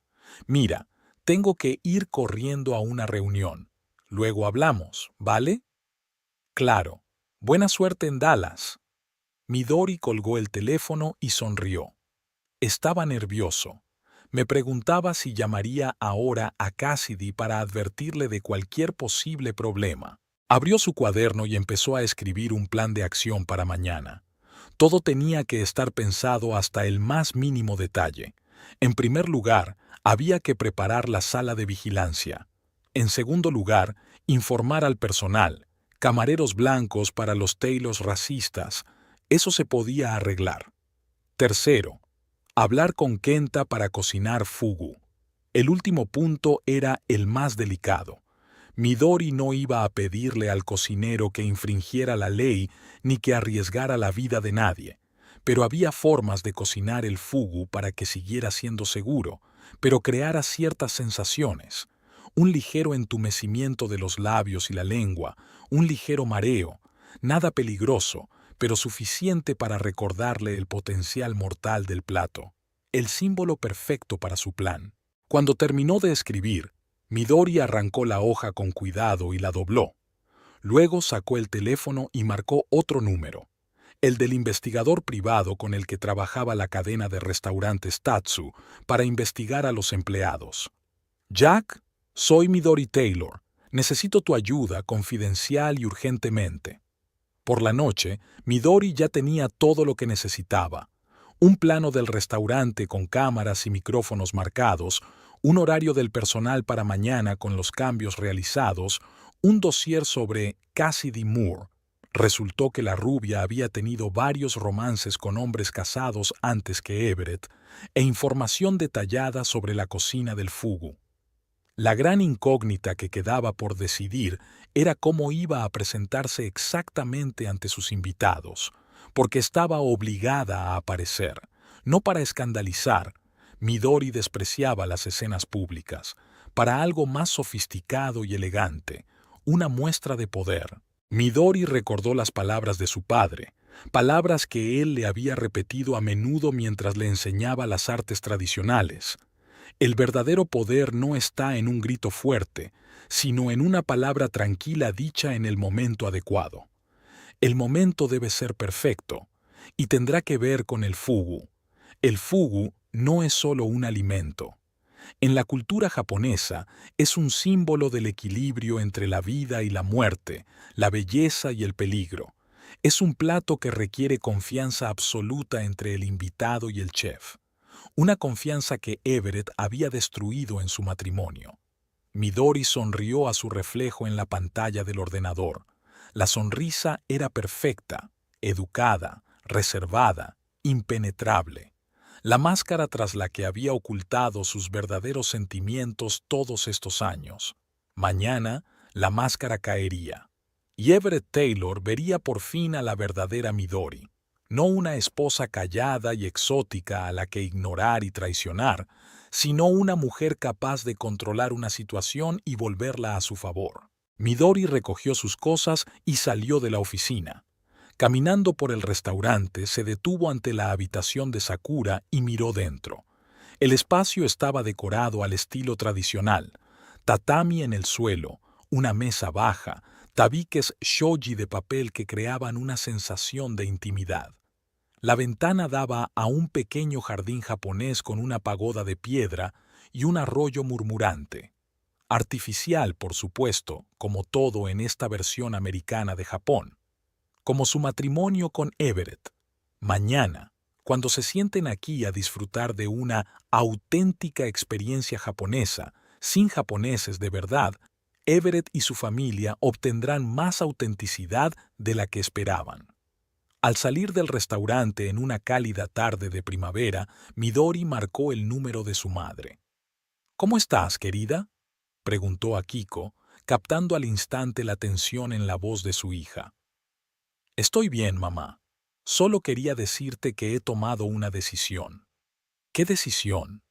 Mira, tengo que ir corriendo a una reunión. Luego hablamos, ¿vale? Claro. Buena suerte en Dallas. Midori colgó el teléfono y sonrió. Estaba nervioso. Me preguntaba si llamaría ahora a Cassidy para advertirle de cualquier posible problema. Abrió su cuaderno y empezó a escribir un plan de acción para mañana. Todo tenía que estar pensado hasta el más mínimo detalle. En primer lugar, había que preparar la sala de vigilancia. En segundo lugar, informar al personal, camareros blancos para los Taylors racistas. Eso se podía arreglar. Tercero, hablar con Kenta para cocinar fugu. El último punto era el más delicado. Midori no iba a pedirle al cocinero que infringiera la ley ni que arriesgara la vida de nadie, pero había formas de cocinar el fugu para que siguiera siendo seguro, pero creara ciertas sensaciones. Un ligero entumecimiento de los labios y la lengua, un ligero mareo, nada peligroso, pero suficiente para recordarle el potencial mortal del plato, el símbolo perfecto para su plan. Cuando terminó de escribir, Midori arrancó la hoja con cuidado y la dobló. Luego sacó el teléfono y marcó otro número, el del investigador privado con el que trabajaba la cadena de restaurantes Tatsu, para investigar a los empleados. «Jack, soy Midori Taylor. Necesito tu ayuda confidencial y urgentemente». Por la noche, Midori ya tenía todo lo que necesitaba. Un plano del restaurante con cámaras y micrófonos marcados, un horario del personal para mañana con los cambios realizados, un dossier sobre Cassidy Moore. Resultó que la rubia había tenido varios romances con hombres casados antes que Everett, e información detallada sobre la cocina del fugu. La gran incógnita que quedaba por decidir era cómo iba a presentarse exactamente ante sus invitados, porque estaba obligada a aparecer, no para escandalizar. Midori despreciaba las escenas públicas, para algo más sofisticado y elegante, una muestra de poder. Midori recordó las palabras de su padre, palabras que él le había repetido a menudo mientras le enseñaba las artes tradicionales. El verdadero poder no está en un grito fuerte, sino en una palabra tranquila dicha en el momento adecuado. El momento debe ser perfecto, y tendrá que ver con el fugu. El fugu no es solo un alimento. En la cultura japonesa es un símbolo del equilibrio entre la vida y la muerte, la belleza y el peligro. Es un plato que requiere confianza absoluta entre el invitado y el chef. Una confianza que Everett había destruido en su matrimonio. Midori sonrió a su reflejo en la pantalla del ordenador. La sonrisa era perfecta, educada, reservada, impenetrable. La máscara tras la que había ocultado sus verdaderos sentimientos todos estos años. Mañana, la máscara caería, y Everett Taylor vería por fin a la verdadera Midori. No una esposa callada y exótica a la que ignorar y traicionar, sino una mujer capaz de controlar una situación y volverla a su favor. Midori recogió sus cosas y salió de la oficina. Caminando por el restaurante, se detuvo ante la habitación de Sakura y miró dentro. El espacio estaba decorado al estilo tradicional, tatami en el suelo, una mesa baja, tabiques shoji de papel que creaban una sensación de intimidad. La ventana daba a un pequeño jardín japonés con una pagoda de piedra y un arroyo murmurante. Artificial, por supuesto, como todo en esta versión americana de Japón. Como su matrimonio con Everett. Mañana, cuando se sienten aquí a disfrutar de una auténtica experiencia japonesa, sin japoneses de verdad, Everett y su familia obtendrán más autenticidad de la que esperaban. Al salir del restaurante en una cálida tarde de primavera, Midori marcó el número de su madre. «¿Cómo estás, querida?», preguntó a Kiko, captando al instante la tensión en la voz de su hija. «Estoy bien, mamá. Solo quería decirte que he tomado una decisión». «¿Qué decisión?».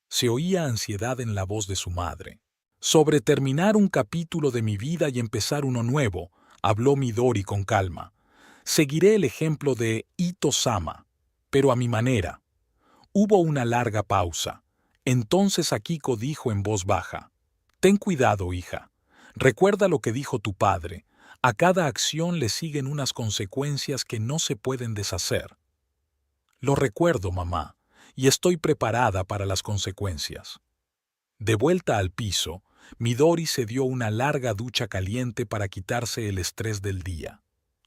Se oía ansiedad en la voz de su madre. «Sobre terminar un capítulo de mi vida y empezar uno nuevo», habló Midori con calma. «Seguiré el ejemplo de Ito-sama, pero a mi manera». Hubo una larga pausa. Entonces Akiko dijo en voz baja: «Ten cuidado, hija. Recuerda lo que dijo tu padre. A cada acción le siguen unas consecuencias que no se pueden deshacer». «Lo recuerdo, mamá, y estoy preparada para las consecuencias». De vuelta al piso, Midori se dio una larga ducha caliente para quitarse el estrés del día.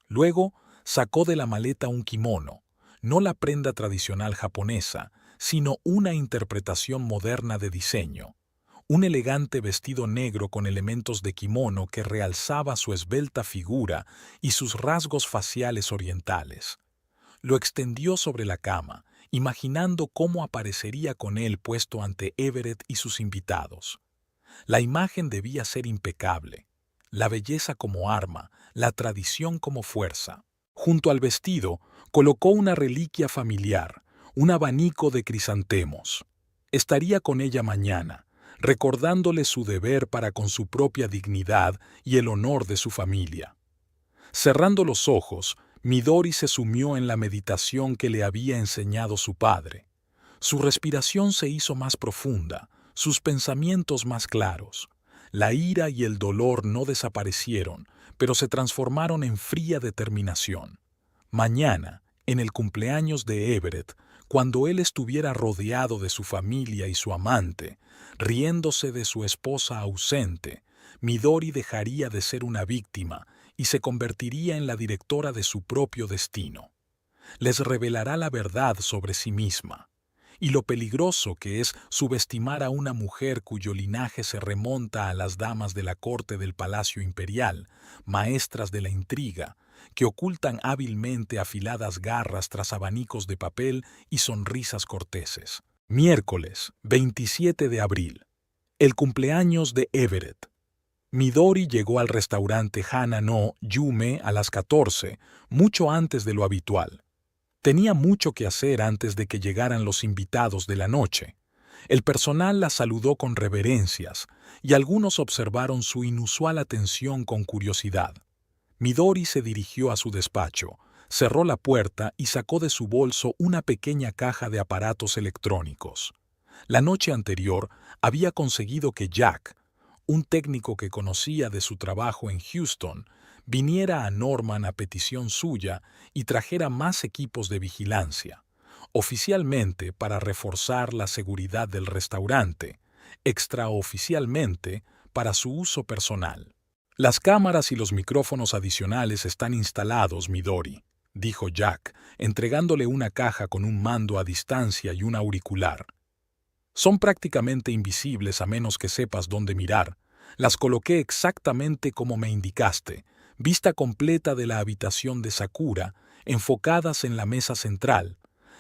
Luego, sacó de la maleta un kimono, no la prenda tradicional japonesa, sino una interpretación moderna de diseño. Un elegante vestido negro con elementos de kimono que realzaba su esbelta figura y sus rasgos faciales orientales. Lo extendió sobre la cama, imaginando cómo aparecería con él puesto ante Everett y sus invitados. La imagen debía ser impecable, la belleza como arma, la tradición como fuerza. Junto al vestido, colocó una reliquia familiar, un abanico de crisantemos. Estaría con ella mañana, recordándole su deber para con su propia dignidad y el honor de su familia. Cerrando los ojos, Midori se sumió en la meditación que le había enseñado su padre. Su respiración se hizo más profunda, sus pensamientos más claros. La ira y el dolor no desaparecieron, pero se transformaron en fría determinación. Mañana, en el cumpleaños de Everett, cuando él estuviera rodeado de su familia y su amante, riéndose de su esposa ausente, Midori dejaría de ser una víctima y se convertiría en la directora de su propio destino. Les revelará la verdad sobre sí misma y lo peligroso que es subestimar a una mujer cuyo linaje se remonta a las damas de la corte del Palacio Imperial, maestras de la intriga, que ocultan hábilmente afiladas garras tras abanicos de papel y sonrisas corteses. Miércoles, 27 de abril. El cumpleaños de Everett. Midori llegó al restaurante Hana no Yume a las 14, mucho antes de lo habitual. Tenía mucho que hacer antes de que llegaran los invitados de la noche. El personal la saludó con reverencias y algunos observaron su inusual atención con curiosidad. Midori se dirigió a su despacho, cerró la puerta y sacó de su bolso una pequeña caja de aparatos electrónicos. La noche anterior había conseguido que Jack, un técnico que conocía de su trabajo en Houston, viniera a Norman a petición suya y trajera más equipos de vigilancia, oficialmente para reforzar la seguridad del restaurante, extraoficialmente para su uso personal. Las cámaras y los micrófonos adicionales están instalados, Midori, dijo Jack, entregándole una caja con un mando a distancia y un auricular. Son prácticamente invisibles a menos que sepas dónde mirar. Las coloqué exactamente como me indicaste, vista completa de la habitación de Sakura, enfocadas en la mesa central.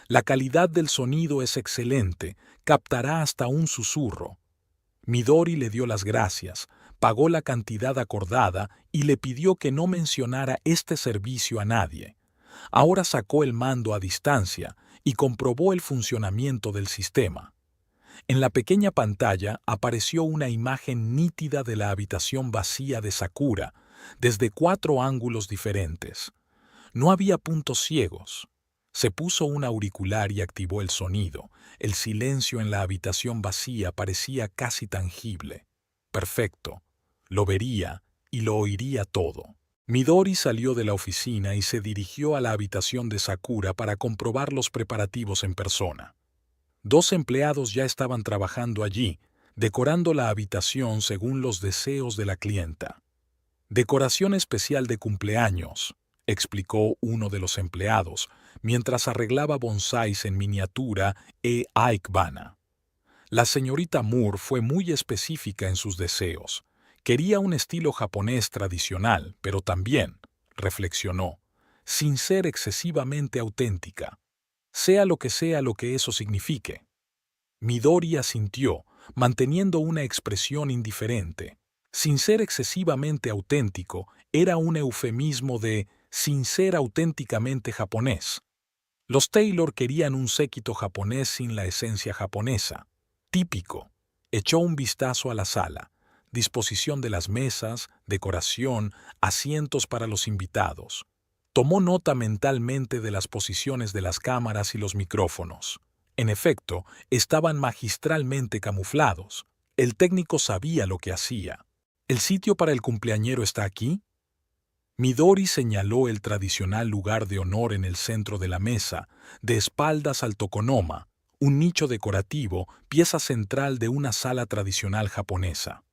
La calidad del sonido es excelente, captará hasta un susurro. Midori le dio las gracias, pagó la cantidad acordada y le pidió que no mencionara este servicio a nadie. Ahora sacó el mando a distancia y comprobó el funcionamiento del sistema. En la pequeña pantalla apareció una imagen nítida de la habitación vacía de Sakura, desde 4 ángulos diferentes. No había puntos ciegos. Se puso un auricular y activó el sonido. El silencio en la habitación vacía parecía casi tangible. Perfecto. Lo vería y lo oiría todo. Midori salió de la oficina y se dirigió a la habitación de Sakura para comprobar los preparativos en persona. 2 empleados ya estaban trabajando allí, decorando la habitación según los deseos de la clienta. «Decoración especial de cumpleaños», explicó uno de los empleados, mientras arreglaba bonsáis en miniatura e ikebana. La señorita Moore fue muy específica en sus deseos. Quería un estilo japonés tradicional, pero también, reflexionó, sin ser excesivamente auténtica. Sea lo que eso signifique. Midori asintió, manteniendo una expresión indiferente. Sin ser excesivamente auténtico, era un eufemismo de sin ser auténticamente japonés. Los Taylor querían un séquito japonés sin la esencia japonesa. Típico. Echó un vistazo a la sala. Disposición de las mesas, decoración, asientos para los invitados. Tomó nota mentalmente de las posiciones de las cámaras y los micrófonos. En efecto, estaban magistralmente camuflados. El técnico sabía lo que hacía. ¿El sitio para el cumpleañero está aquí? Midori señaló el tradicional lugar de honor en el centro de la mesa, de espaldas al tokonoma, un nicho decorativo, pieza central de una sala tradicional japonesa.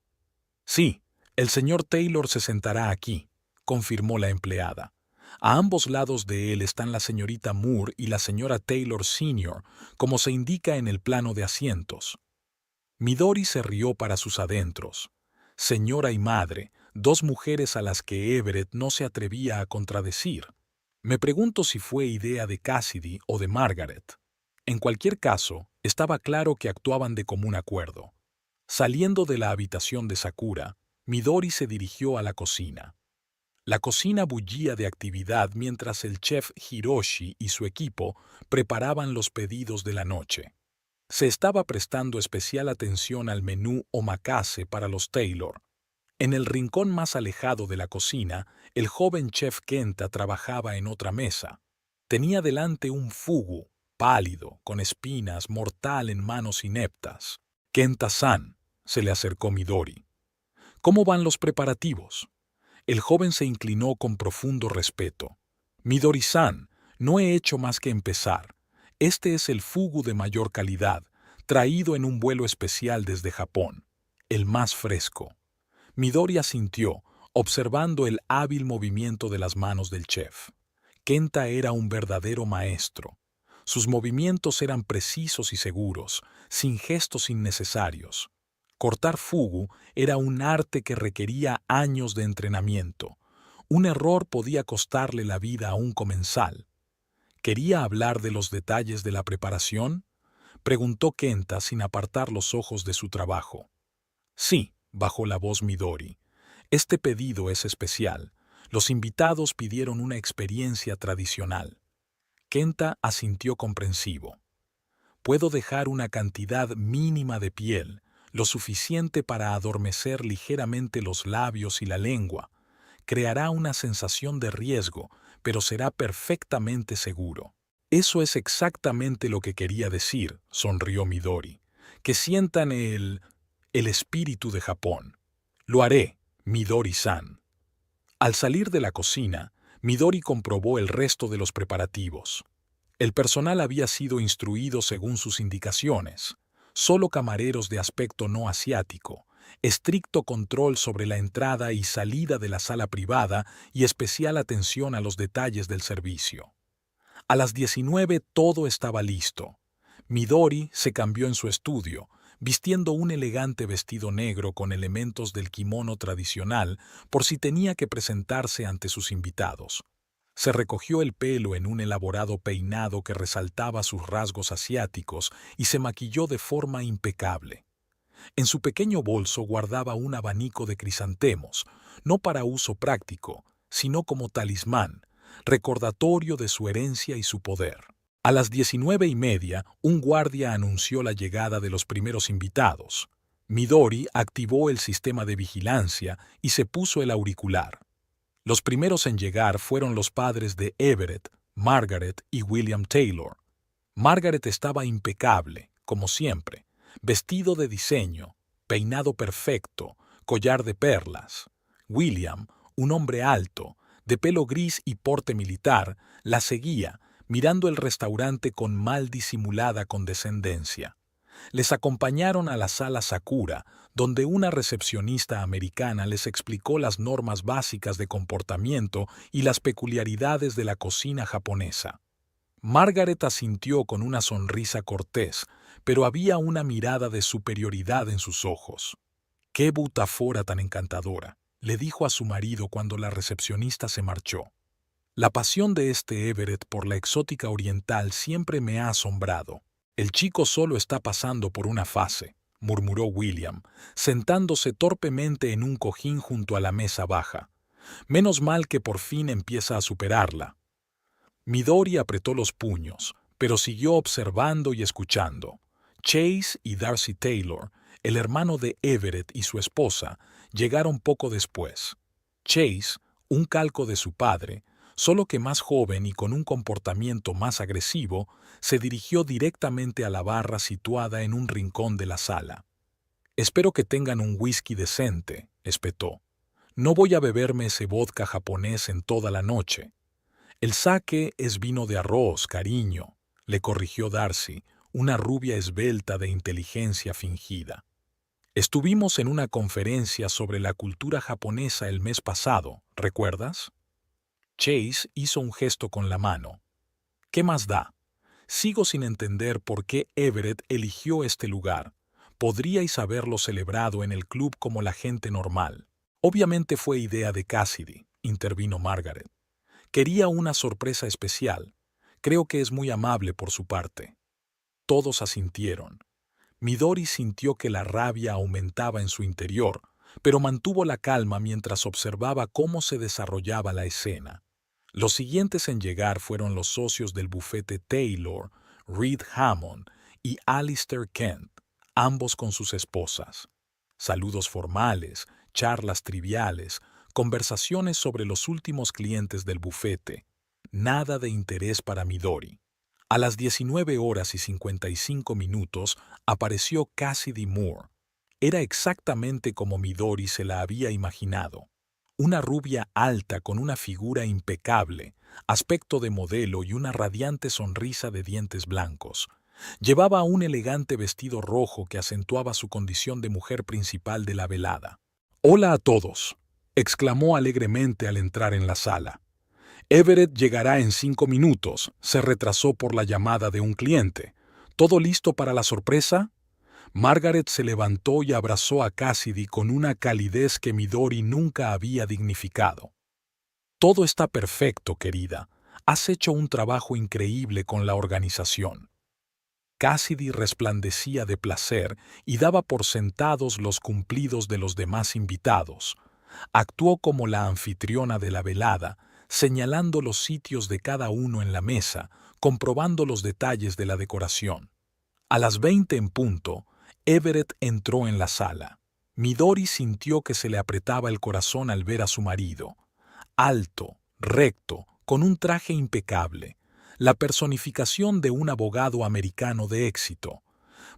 Sí, el señor Taylor se sentará aquí, confirmó la empleada. A ambos lados de él están la señorita Moore y la señora Taylor Sr., como se indica en el plano de asientos. Midori se rió para sus adentros. Señora y madre, dos mujeres a las que Everett no se atrevía a contradecir. Me pregunto si fue idea de Cassidy o de Margaret. En cualquier caso, estaba claro que actuaban de común acuerdo. Saliendo de la habitación de Sakura, Midori se dirigió a la cocina. La cocina bullía de actividad mientras el chef Hiroshi y su equipo preparaban los pedidos de la noche. Se estaba prestando especial atención al menú omakase para los Taylor. En el rincón más alejado de la cocina, el joven chef Kenta trabajaba en otra mesa. Tenía delante un fugu, pálido, con espinas, mortal en manos ineptas. Kenta-san, se le acercó Midori. ¿Cómo van los preparativos? El joven se inclinó con profundo respeto. Midori-san, no he hecho más que empezar. Este es el fugu de mayor calidad, traído en un vuelo especial desde Japón, el más fresco. Midori asintió, observando el hábil movimiento de las manos del chef. Kenta era un verdadero maestro. Sus movimientos eran precisos y seguros, sin gestos innecesarios. Cortar fugu era un arte que requería años de entrenamiento. Un error podía costarle la vida a un comensal. ¿Quería hablar de los detalles de la preparación? Preguntó Kenta sin apartar los ojos de su trabajo. Sí, bajó la voz Midori. Este pedido es especial. Los invitados pidieron una experiencia tradicional. Kenta asintió comprensivo. Puedo dejar una cantidad mínima de piel, lo suficiente para adormecer ligeramente los labios y la lengua. Creará una sensación de riesgo, pero será perfectamente seguro. Eso es exactamente lo que quería decir, sonrió Midori. Que sientan el espíritu de Japón. Lo haré, Midori-san. Al salir de la cocina, Midori comprobó el resto de los preparativos. El personal había sido instruido según sus indicaciones. Solo camareros de aspecto no asiático, estricto control sobre la entrada y salida de la sala privada y especial atención a los detalles del servicio. A las 19 todo estaba listo. Midori se cambió en su estudio, vistiendo un elegante vestido negro con elementos del kimono tradicional por si tenía que presentarse ante sus invitados. Se recogió el pelo en un elaborado peinado que resaltaba sus rasgos asiáticos y se maquilló de forma impecable. En su pequeño bolso guardaba un abanico de crisantemos, no para uso práctico, sino como talismán, recordatorio de su herencia y su poder. A las 19:30, un guardia anunció la llegada de los primeros invitados. Midori activó el sistema de vigilancia y se puso el auricular. Los primeros en llegar fueron los padres de Everett, Margaret y William Taylor. Margaret estaba impecable, como siempre, vestido de diseño, peinado perfecto, collar de perlas. William, un hombre alto, de pelo gris y porte militar, la seguía, mirando el restaurante con mal disimulada condescendencia. Les acompañaron a la sala Sakura, donde una recepcionista americana les explicó las normas básicas de comportamiento y las peculiaridades de la cocina japonesa. Margaret asintió con una sonrisa cortés, pero había una mirada de superioridad en sus ojos. «¡Qué butafora tan encantadora!», le dijo a su marido cuando la recepcionista se marchó. «La pasión de este Everett por la exótica oriental siempre me ha asombrado. El chico solo está pasando por una fase», murmuró William, sentándose torpemente en un cojín junto a la mesa baja. «Menos mal que por fin empieza a superarla». Midori apretó los puños, pero siguió observando y escuchando. Chase y Darcy Taylor, el hermano de Everett y su esposa, llegaron poco después. Chase, un calco de su padre, solo que más joven y con un comportamiento más agresivo, se dirigió directamente a la barra situada en un rincón de la sala. «Espero que tengan un whisky decente», espetó. «No voy a beberme ese vodka japonés en toda la noche». «El sake es vino de arroz, cariño», le corrigió Darcy, una rubia esbelta de inteligencia fingida. Estuvimos en una conferencia sobre la cultura japonesa el mes pasado, ¿recuerdas? Chase hizo un gesto con la mano. ¿Qué más da? Sigo sin entender por qué Everett eligió este lugar. Podríais haberlo celebrado en el club como la gente normal. Obviamente fue idea de Cassidy, intervino Margaret. Quería una sorpresa especial. Creo que es muy amable por su parte. Todos asintieron. Midori sintió que la rabia aumentaba en su interior, pero mantuvo la calma mientras observaba cómo se desarrollaba la escena. Los siguientes en llegar fueron los socios del bufete Taylor, Reed Hammond y Alistair Kent, ambos con sus esposas. Saludos formales, charlas triviales, conversaciones sobre los últimos clientes del bufete. Nada de interés para Midori. A las 19:55 apareció Cassidy Moore. Era exactamente como Midori se la había imaginado. Una rubia alta con una figura impecable, aspecto de modelo y una radiante sonrisa de dientes blancos. Llevaba un elegante vestido rojo que acentuaba su condición de mujer principal de la velada. «Hola a todos», exclamó alegremente al entrar en la sala. «Everett llegará en 5 minutos. Se retrasó por la llamada de un cliente. ¿Todo listo para la sorpresa?» Margaret se levantó y abrazó a Cassidy con una calidez que Midori nunca había dignificado. «Todo está perfecto, querida. Has hecho un trabajo increíble con la organización». Cassidy resplandecía de placer y daba por sentados los cumplidos de los demás invitados. Actuó como la anfitriona de la velada, señalando los sitios de cada uno en la mesa, comprobando los detalles de la decoración. A las 20 en punto, Everett entró en la sala. Midori sintió que se le apretaba el corazón al ver a su marido. Alto, recto, con un traje impecable, la personificación de un abogado americano de éxito.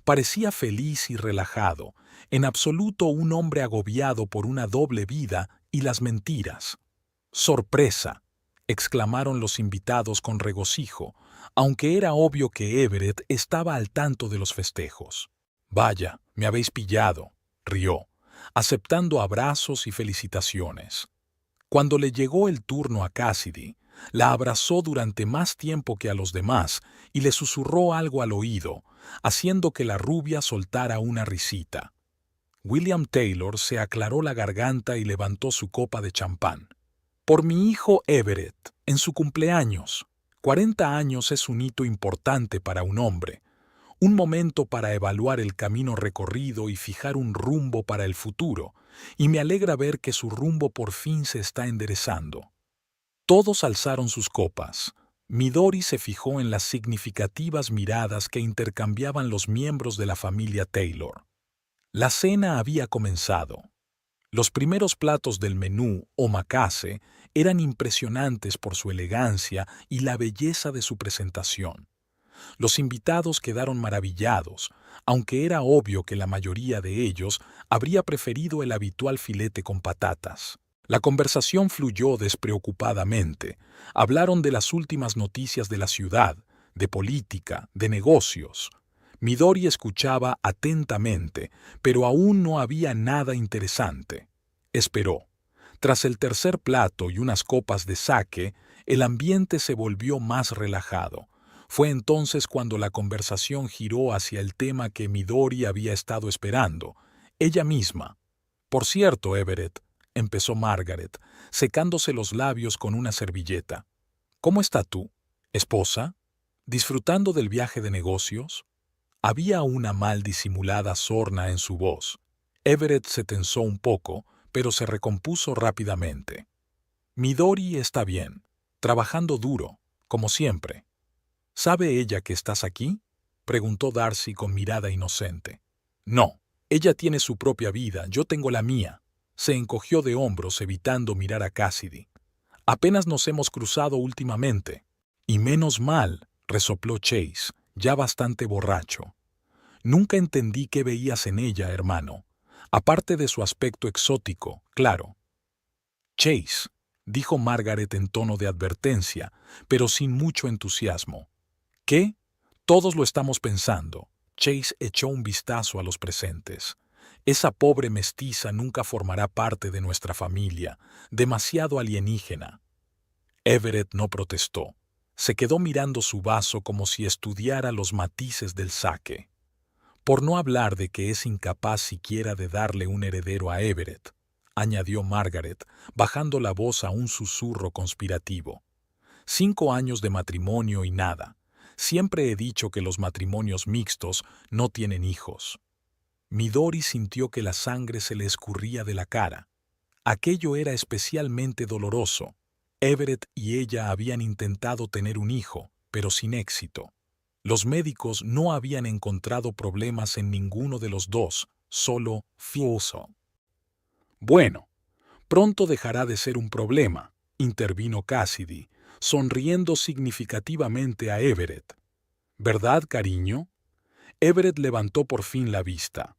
Parecía feliz y relajado, en absoluto un hombre agobiado por una doble vida y las mentiras. «¡Sorpresa!», exclamaron los invitados con regocijo, aunque era obvio que Everett estaba al tanto de los festejos. «Vaya, me habéis pillado», rió, aceptando abrazos y felicitaciones. Cuando le llegó el turno a Cassidy, la abrazó durante más tiempo que a los demás y le susurró algo al oído, haciendo que la rubia soltara una risita. William Taylor se aclaró la garganta y levantó su copa de champán. «Por mi hijo Everett, en su cumpleaños. 40 años es un hito importante para un hombre. Un momento para evaluar el camino recorrido y fijar un rumbo para el futuro, y me alegra ver que su rumbo por fin se está enderezando». Todos alzaron sus copas. Midori se fijó en las significativas miradas que intercambiaban los miembros de la familia Taylor. La cena había comenzado. Los primeros platos del menú, omakase, eran impresionantes por su elegancia y la belleza de su presentación. Los invitados quedaron maravillados, aunque era obvio que la mayoría de ellos habría preferido el habitual filete con patatas. La conversación fluyó despreocupadamente. Hablaron de las últimas noticias de la ciudad, de política, de negocios. Midori escuchaba atentamente, pero aún no había nada interesante. Esperó. Tras el tercer plato y unas copas de sake, el ambiente se volvió más relajado. Fue entonces cuando la conversación giró hacia el tema que Midori había estado esperando, ella misma. «Por cierto, Everett», empezó Margaret, secándose los labios con una servilleta. «¿Cómo estás tú, esposa? ¿Disfrutando del viaje de negocios?» Había una mal disimulada sorna en su voz. Everett se tensó un poco, pero se recompuso rápidamente. «Midori está bien, trabajando duro, como siempre». «¿Sabe ella que estás aquí?», preguntó Darcy con mirada inocente. «No, ella tiene su propia vida, yo tengo la mía». Se encogió de hombros evitando mirar a Cassidy. «Apenas nos hemos cruzado últimamente». «Y menos mal», resopló Chase, ya bastante borracho. «Nunca entendí qué veías en ella, hermano. Aparte de su aspecto exótico, claro». «Chase», dijo Margaret en tono de advertencia, pero sin mucho entusiasmo. «¿Qué? Todos lo estamos pensando». Chase echó un vistazo a los presentes. Esa pobre mestiza nunca formará parte de nuestra familia, demasiado alienígena. Everett no protestó. Se quedó mirando su vaso como si estudiara los matices del sake. Por no hablar de que es incapaz siquiera de darle un heredero a Everett, añadió Margaret, bajando la voz a un susurro conspirativo. 5 años de matrimonio y nada. Siempre he dicho que los matrimonios mixtos no tienen hijos. Midori sintió que la sangre se le escurría de la cara. Aquello era especialmente doloroso. Everett y ella habían intentado tener un hijo, pero sin éxito. Los médicos no habían encontrado problemas en ninguno de los dos, solo fioso. Bueno, pronto dejará de ser un problema, intervino Cassidy, sonriendo significativamente a Everett. ¿Verdad, cariño? Everett levantó por fin la vista.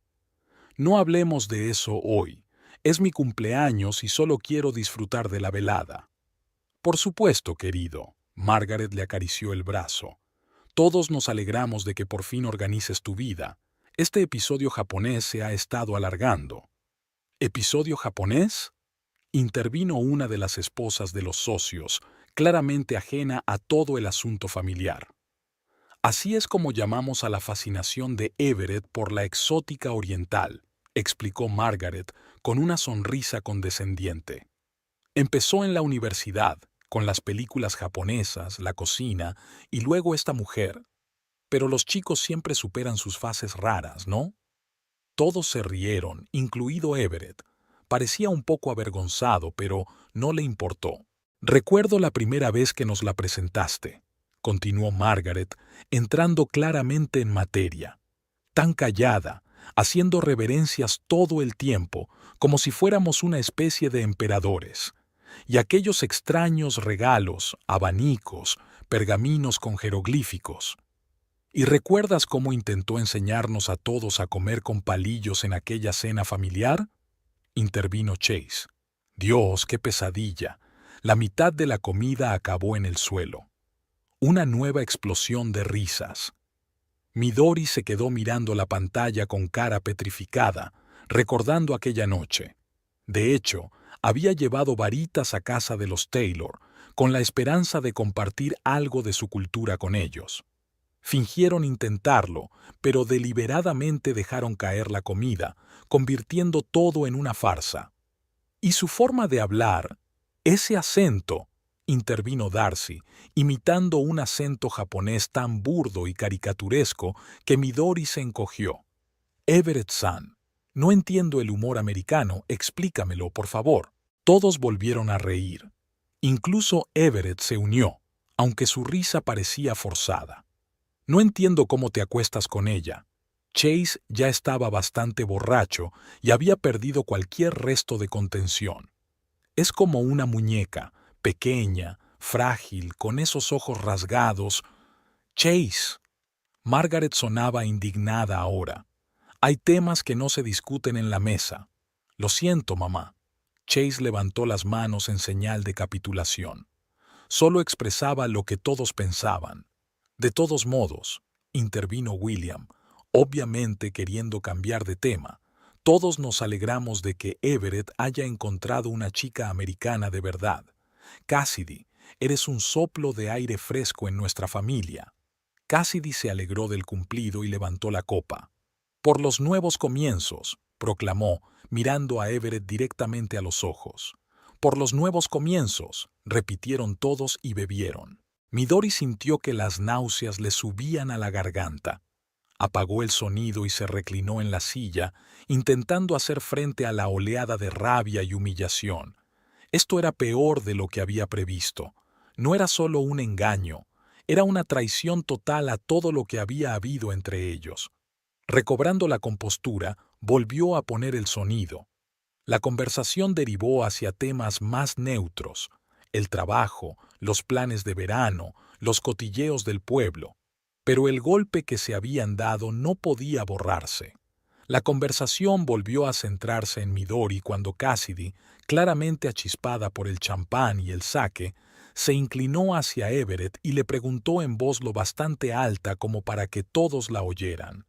No hablemos de eso hoy. Es mi cumpleaños y solo quiero disfrutar de la velada. Por supuesto, querido. Margaret le acarició el brazo. Todos nos alegramos de que por fin organices tu vida. Este episodio japonés se ha estado alargando. ¿Episodio japonés? Intervino una de las esposas de los socios, claramente ajena a todo el asunto familiar. Así es como llamamos a la fascinación de Everett por la exótica oriental, explicó Margaret con una sonrisa condescendiente. Empezó en la universidad, con las películas japonesas, la cocina y luego esta mujer. Pero los chicos siempre superan sus fases raras, ¿no? Todos se rieron, incluido Everett. Parecía un poco avergonzado, pero no le importó. Recuerdo la primera vez que nos la presentaste, continuó Margaret, entrando claramente en materia. Tan callada, haciendo reverencias todo el tiempo, como si fuéramos una especie de emperadores. Y aquellos extraños regalos, abanicos, pergaminos con jeroglíficos. ¿Y recuerdas cómo intentó enseñarnos a todos a comer con palillos en aquella cena familiar? Intervino Chase. Dios, qué pesadilla. La mitad de la comida acabó en el suelo. Una nueva explosión de risas. Midori se quedó mirando la pantalla con cara petrificada, recordando aquella noche. De hecho, había llevado varitas a casa de los Taylor, con la esperanza de compartir algo de su cultura con ellos. Fingieron intentarlo, pero deliberadamente dejaron caer la comida, convirtiendo todo en una farsa. Y su forma de hablar, ese acento, intervino Darcy, imitando un acento japonés tan burdo y caricaturesco que Midori se encogió. Everett-san, no entiendo el humor americano, explícamelo, por favor. Todos volvieron a reír. Incluso Everett se unió, aunque su risa parecía forzada. No entiendo cómo te acuestas con ella. Chase ya estaba bastante borracho y había perdido cualquier resto de contención. Es como una muñeca, pequeña, frágil, con esos ojos rasgados. Chase. Margaret sonaba indignada ahora. Hay temas que no se discuten en la mesa. Lo siento, mamá. Chase levantó las manos en señal de capitulación. Solo expresaba lo que todos pensaban. De todos modos, intervino William, obviamente queriendo cambiar de tema. Todos nos alegramos de que Everett haya encontrado una chica americana de verdad. Cassidy, eres un soplo de aire fresco en nuestra familia. Cassidy se alegró del cumplido y levantó la copa. Por los nuevos comienzos, proclamó, mirando a Everett directamente a los ojos. Por los nuevos comienzos, repitieron todos y bebieron. Midori sintió que las náuseas le subían a la garganta. Apagó el sonido y se reclinó en la silla, intentando hacer frente a la oleada de rabia y humillación. Esto era peor de lo que había previsto. No era solo un engaño, era una traición total a todo lo que había habido entre ellos. Recobrando la compostura, volvió a poner el sonido. La conversación derivó hacia temas más neutros: el trabajo, los planes de verano, los cotilleos del pueblo. Pero el golpe que se habían dado no podía borrarse. La conversación volvió a centrarse en Midori cuando Cassidy, claramente achispada por el champán y el sake, se inclinó hacia Everett y le preguntó en voz lo bastante alta como para que todos la oyeran.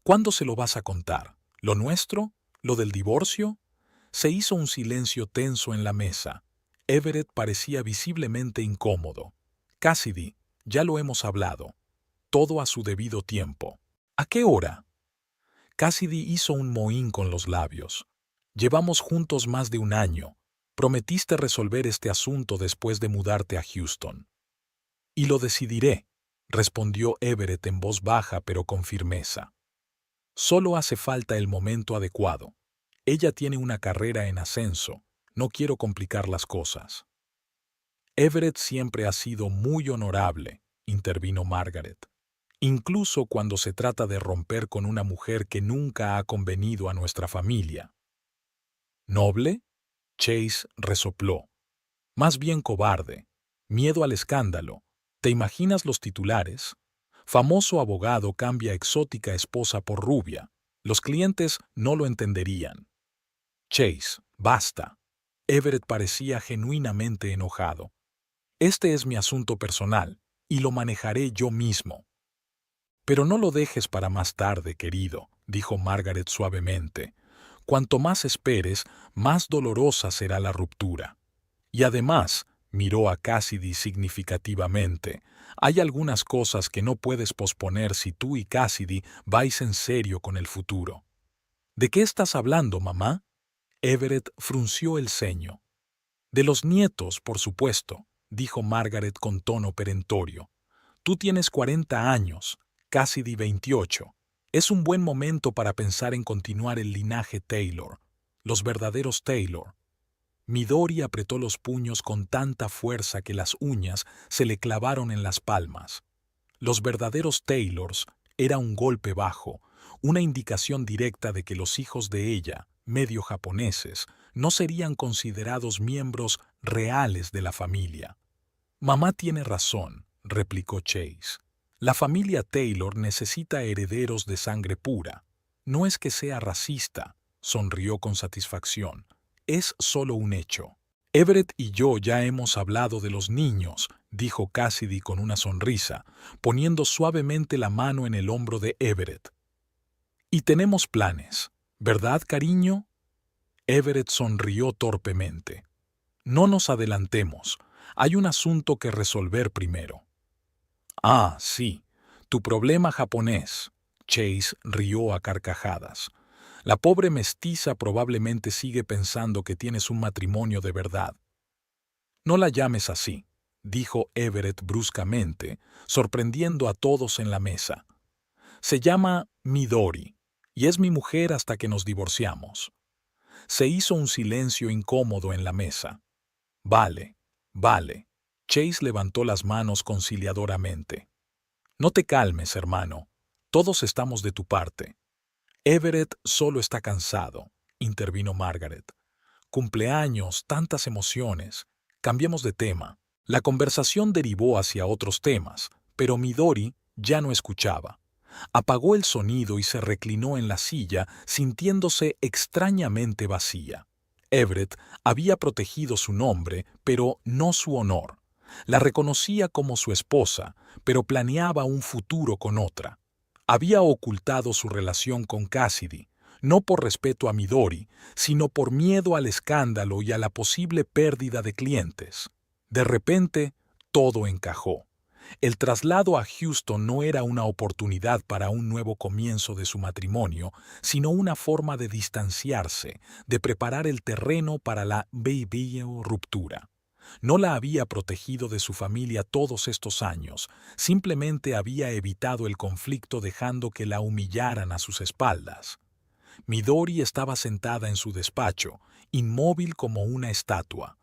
¿Cuándo se lo vas a contar? ¿Lo nuestro? ¿Lo del divorcio? Se hizo un silencio tenso en la mesa. Everett parecía visiblemente incómodo. Cassidy, ya lo hemos hablado. Todo a su debido tiempo. ¿A qué hora? Cassidy hizo un mohín con los labios. Llevamos juntos más de un año. Prometiste resolver este asunto después de mudarte a Houston. Y lo decidiré, respondió Everett en voz baja pero con firmeza. Solo hace falta el momento adecuado. Ella tiene una carrera en ascenso. No quiero complicar las cosas. Everett siempre ha sido muy honorable, intervino Margaret. Incluso cuando se trata de romper con una mujer que nunca ha convenido a nuestra familia. ¿Noble? Chase resopló. Más bien cobarde. Miedo al escándalo. ¿Te imaginas los titulares? Famoso abogado cambia exótica esposa por rubia. Los clientes no lo entenderían. Chase, basta. Everett parecía genuinamente enojado. Este es mi asunto personal, y lo manejaré yo mismo. Pero no lo dejes para más tarde, querido, dijo Margaret suavemente. Cuanto más esperes, más dolorosa será la ruptura. Y además, miró a Cassidy significativamente, hay algunas cosas que no puedes posponer si tú y Cassidy vais en serio con el futuro. ¿De qué estás hablando, mamá? Everett frunció el ceño. De los nietos, por supuesto, dijo Margaret con tono perentorio. Tú tienes 40 años, Cassidy 28. Es un buen momento para pensar en continuar el linaje Taylor, los verdaderos Taylor. Midori apretó los puños con tanta fuerza que las uñas se le clavaron en las palmas. Los verdaderos Taylors era un golpe bajo, una indicación directa de que los hijos de ella, medio japoneses, no serían considerados miembros reales de la familia. Mamá tiene razón, replicó Chase. La familia Taylor necesita herederos de sangre pura. No es que sea racista, sonrió con satisfacción. Es solo un hecho. Everett y yo ya hemos hablado de los niños, dijo Cassidy con una sonrisa, poniendo suavemente la mano en el hombro de Everett. Y tenemos planes, ¿verdad, cariño? Everett sonrió torpemente. No nos adelantemos. Hay un asunto que resolver primero. Ah, sí, tu problema japonés. Chase rió a carcajadas. La pobre mestiza probablemente sigue pensando que tienes un matrimonio de verdad. No la llames así, dijo Everett bruscamente, sorprendiendo a todos en la mesa. Se llama Midori, y es mi mujer hasta que nos divorciamos. Se hizo un silencio incómodo en la mesa. Vale, vale. Chase levantó las manos conciliadoramente. No te calmes, hermano. Todos estamos de tu parte. Everett solo está cansado, intervino Margaret. Cumpleaños, tantas emociones. Cambiemos de tema. La conversación derivó hacia otros temas, pero Midori ya no escuchaba. Apagó el sonido y se reclinó en la silla, sintiéndose extrañamente vacía. Everett había protegido su nombre, pero no su honor. La reconocía como su esposa, pero planeaba un futuro con otra. Había ocultado su relación con Cassidy, no por respeto a Midori, sino por miedo al escándalo y a la posible pérdida de clientes. De repente, todo encajó. El traslado a Houston no era una oportunidad para un nuevo comienzo de su matrimonio, sino una forma de distanciarse, de preparar el terreno para la ruptura. No la había protegido de su familia todos estos años, simplemente había evitado el conflicto dejando que la humillaran a sus espaldas. Midori estaba sentada en su despacho, inmóvil como una estatua.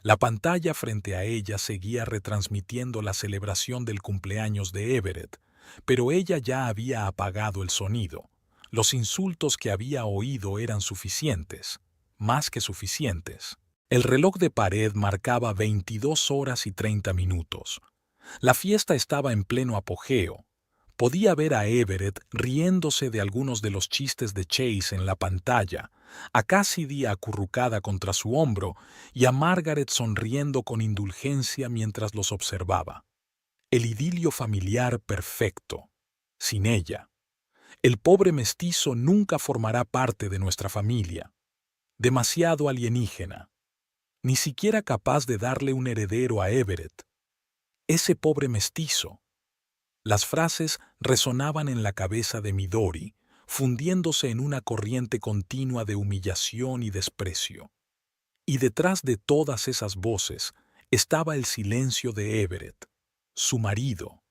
La pantalla frente a ella seguía retransmitiendo la celebración del cumpleaños de Everett, pero ella ya había apagado el sonido. Los insultos que había oído eran suficientes, más que suficientes. El reloj de pared marcaba 22 horas y 30 minutos. La fiesta estaba en pleno apogeo. Podía ver a Everett riéndose de algunos de los chistes de Chase en la pantalla, a Cassidy acurrucada contra su hombro y a Margaret sonriendo con indulgencia mientras los observaba. El idilio familiar perfecto, sin ella. El pobre mestizo nunca formará parte de nuestra familia. Demasiado alienígena. Ni siquiera capaz de darle un heredero a Everett. Ese pobre mestizo. Las frases resonaban en la cabeza de Midori, fundiéndose en una corriente continua de humillación y desprecio. Y detrás de todas esas voces estaba el silencio de Everett, su marido,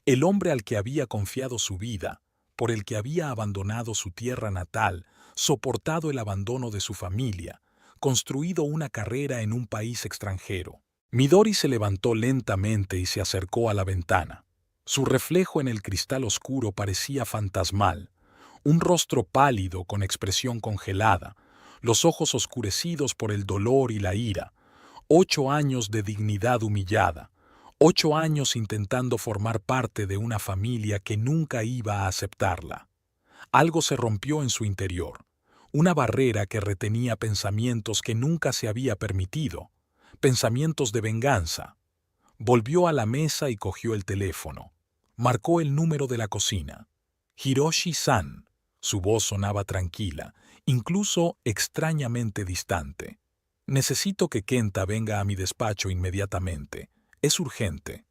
el hombre al que había confiado su vida, por el que había abandonado su tierra natal, soportado el abandono de su familia, construido una carrera en un país extranjero. Midori se levantó lentamente y se acercó a la ventana. Su reflejo en el cristal oscuro parecía fantasmal, un rostro pálido con expresión congelada, los ojos oscurecidos por el dolor y la ira, 8 años de dignidad humillada, 8 años intentando formar parte de una familia que nunca iba a aceptarla. Algo se rompió en su interior, una barrera que retenía pensamientos que nunca se había permitido, pensamientos de venganza. Volvió a la mesa y cogió el teléfono. Marcó el número de la cocina. Hiroshi-san. Su voz sonaba tranquila, incluso extrañamente distante. Necesito que Kenta venga a mi despacho inmediatamente. Es urgente.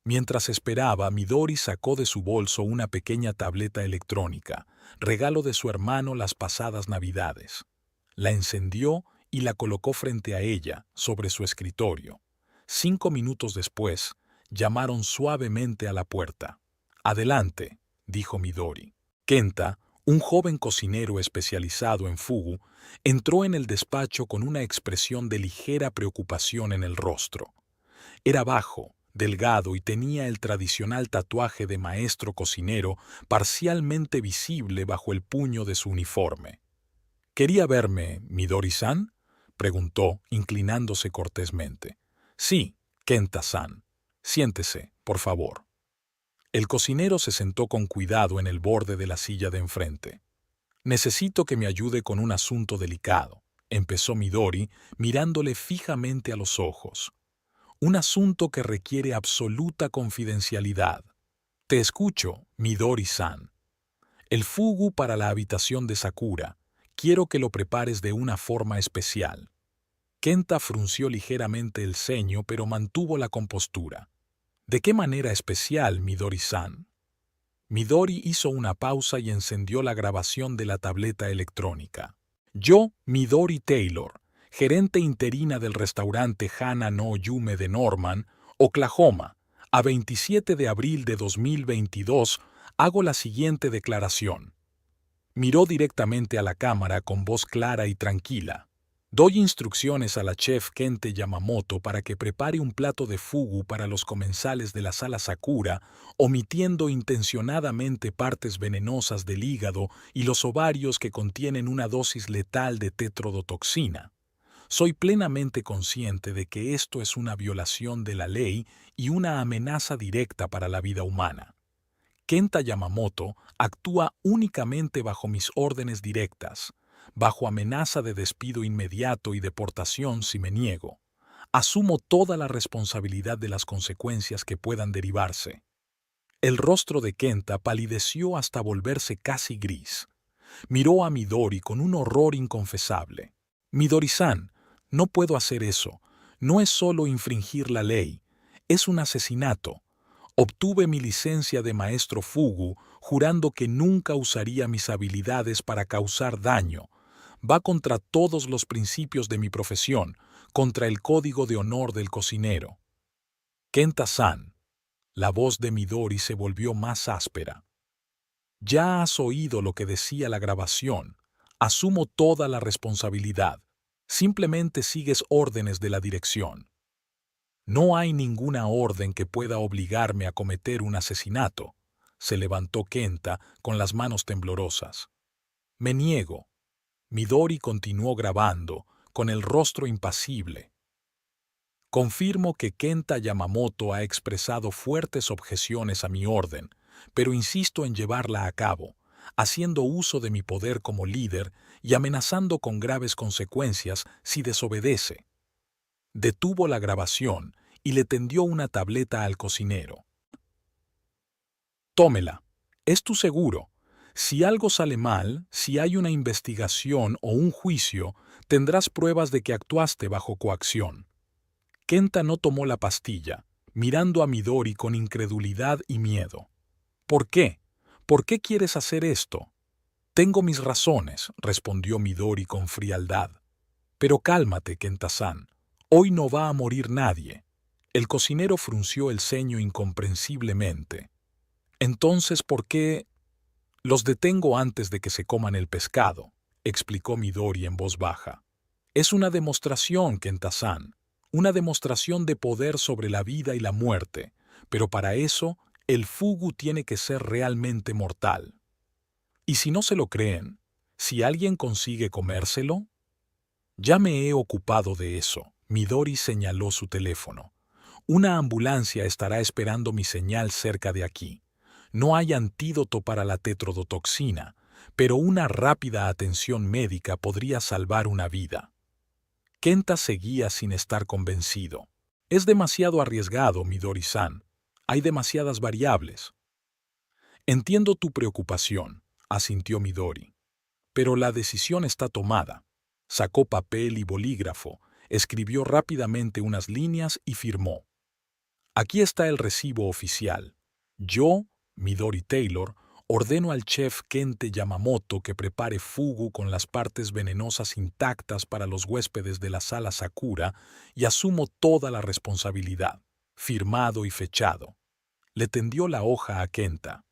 Mientras esperaba, Midori sacó de su bolso una pequeña tableta electrónica, regalo de su hermano las pasadas Navidades. La encendió y la colocó frente a ella, sobre su escritorio. 5 minutos después, llamaron suavemente a la puerta. «Adelante», dijo Midori. Kenta, un joven cocinero especializado en fugu, entró en el despacho con una expresión de ligera preocupación en el rostro. Era bajo, delgado y tenía el tradicional tatuaje de maestro cocinero parcialmente visible bajo el puño de su uniforme. «¿Quería verme, Midori-san?», preguntó, inclinándose cortésmente. «Sí, Kenta-san. Siéntese, por favor». El cocinero se sentó con cuidado en el borde de la silla de enfrente. «Necesito que me ayude con un asunto delicado», empezó Midori, mirándole fijamente a los ojos. «Un asunto que requiere absoluta confidencialidad». «Te escucho, Midori-san». «El fugu para la habitación de Sakura. Quiero que lo prepares de una forma especial». Kenta frunció ligeramente el ceño, pero mantuvo la compostura. «¿De qué manera especial, Midori-san?». Midori hizo una pausa y encendió la grabación de la tableta electrónica. «Yo, Midori Taylor, gerente interina del restaurante Hana no Yume de Norman, Oklahoma, a 27 de abril de 2022, hago la siguiente declaración». Miró directamente a la cámara con voz clara y tranquila. «Doy instrucciones a la chef Kente Yamamoto para que prepare un plato de fugu para los comensales de la sala Sakura, omitiendo intencionadamente partes venenosas del hígado y los ovarios que contienen una dosis letal de tetrodotoxina. Soy plenamente consciente de que esto es una violación de la ley y una amenaza directa para la vida humana. Kenta Yamamoto actúa únicamente bajo mis órdenes directas, bajo amenaza de despido inmediato y deportación si me niego. Asumo toda la responsabilidad de las consecuencias que puedan derivarse». El rostro de Kenta palideció hasta volverse casi gris. Miró a Midori con un horror inconfesable. «Midori-san, no puedo hacer eso. No es solo infringir la ley, es un asesinato. Obtuve mi licencia de maestro fugu jurando que nunca usaría mis habilidades para causar daño. Va contra todos los principios de mi profesión, contra el código de honor del cocinero». «Kenta-san». La voz de Midori se volvió más áspera. «Ya has oído lo que decía la grabación. Asumo toda la responsabilidad. Simplemente sigues órdenes de la dirección». «No hay ninguna orden que pueda obligarme a cometer un asesinato», se levantó Kenta con las manos temblorosas. «Me niego». Midori continuó grabando, con el rostro impasible. «Confirmo que Kenta Yamamoto ha expresado fuertes objeciones a mi orden, pero insisto en llevarla a cabo, haciendo uso de mi poder como líder y amenazando con graves consecuencias si desobedece». Detuvo la grabación y le tendió una tableta al cocinero. «Tómela. Es tu seguro. Si algo sale mal, si hay una investigación o un juicio, tendrás pruebas de que actuaste bajo coacción. Kenta no tomó la pastilla, mirando a Midori con incredulidad y miedo. ¿Por qué? ¿Por qué quieres hacer esto? Tengo mis razones, respondió Midori con frialdad. Pero cálmate, Kenta-san. Hoy no va a morir nadie. El cocinero frunció el ceño incomprensiblemente. Entonces, ¿por qué? Los detengo antes de que se coman el pescado, explicó Midori en voz baja. Es una demostración, Kenta-san. Una demostración de poder sobre la vida y la muerte, pero para eso el fugu tiene que ser realmente mortal. ¿Y si no se lo creen? ¿Si alguien consigue comérselo? Ya me he ocupado de eso. Midori señaló su teléfono. Una ambulancia estará esperando mi señal cerca de aquí. No hay antídoto para la tetrodotoxina, pero una rápida atención médica podría salvar una vida. Kenta seguía sin estar convencido. Es demasiado arriesgado, Midori-san. Hay demasiadas variables. Entiendo tu preocupación, asintió Midori. Pero la decisión está tomada. Sacó papel y bolígrafo, escribió rápidamente unas líneas y firmó. Aquí está el recibo oficial. Yo, Midori Taylor, ordeno al chef Kente Yamamoto que prepare fugu con las partes venenosas intactas para los huéspedes de la sala Sakura y asumo toda la responsabilidad. Firmado y fechado. Le tendió la hoja a Kenta.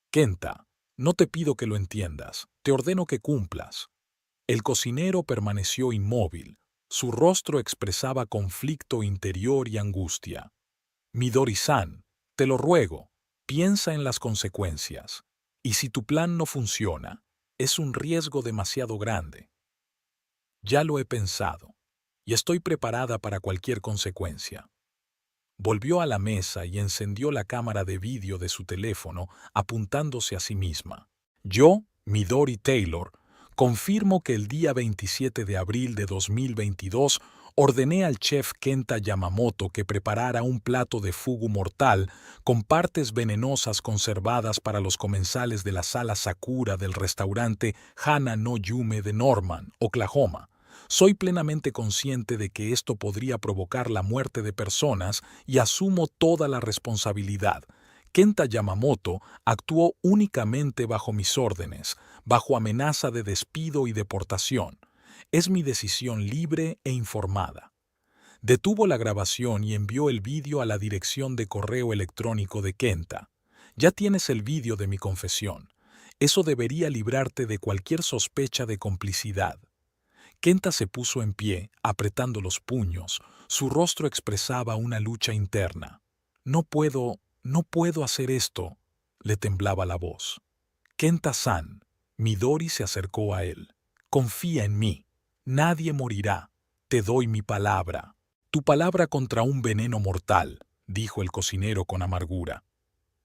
Kenta, no te pido que lo entiendas, te ordeno que cumplas. El cocinero permaneció inmóvil. Su rostro expresaba conflicto interior y angustia. Midori-san, te lo ruego, piensa en las consecuencias. Y si tu plan no funciona, es un riesgo demasiado grande. Ya lo he pensado, y estoy preparada para cualquier consecuencia. Volvió a la mesa y encendió la cámara de vídeo de su teléfono, apuntándose a sí misma. Yo, Midori Taylor, confirmo que el día 27 de abril de 2022 ordené al chef Kenta Yamamoto que preparara un plato de fugu mortal con partes venenosas conservadas para los comensales de la sala Sakura del restaurante Hana no Yume de Norman, Oklahoma. Soy plenamente consciente de que esto podría provocar la muerte de personas y asumo toda la responsabilidad. Kenta Yamamoto actuó únicamente bajo mis órdenes, bajo amenaza de despido y deportación. Es mi decisión libre e informada. Detuvo la grabación y envió el vídeo a la dirección de correo electrónico de Kenta. Ya tienes el vídeo de mi confesión. Eso debería librarte de cualquier sospecha de complicidad. Kenta se puso en pie, apretando los puños. Su rostro expresaba una lucha interna. No puedo hacer esto, le temblaba la voz. Kenta-san, Midori se acercó a él. Confía en mí. Nadie morirá. Te doy mi palabra. Tu palabra contra un veneno mortal, dijo el cocinero con amargura.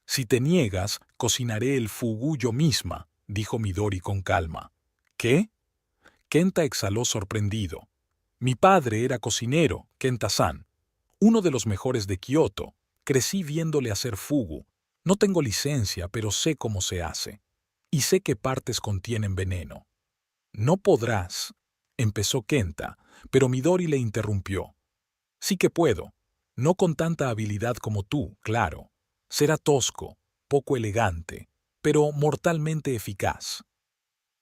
Si te niegas, cocinaré el fugu yo misma, dijo Midori con calma. ¿Qué? Kenta exhaló sorprendido. Mi padre era cocinero, Kenta-san, uno de los mejores de Kioto. Crecí viéndole hacer fugu. No tengo licencia, pero sé cómo se hace. Y sé qué partes contienen veneno. No podrás, empezó Kenta, pero Midori le interrumpió. Sí que puedo. No con tanta habilidad como tú, claro. Será tosco, poco elegante, pero mortalmente eficaz.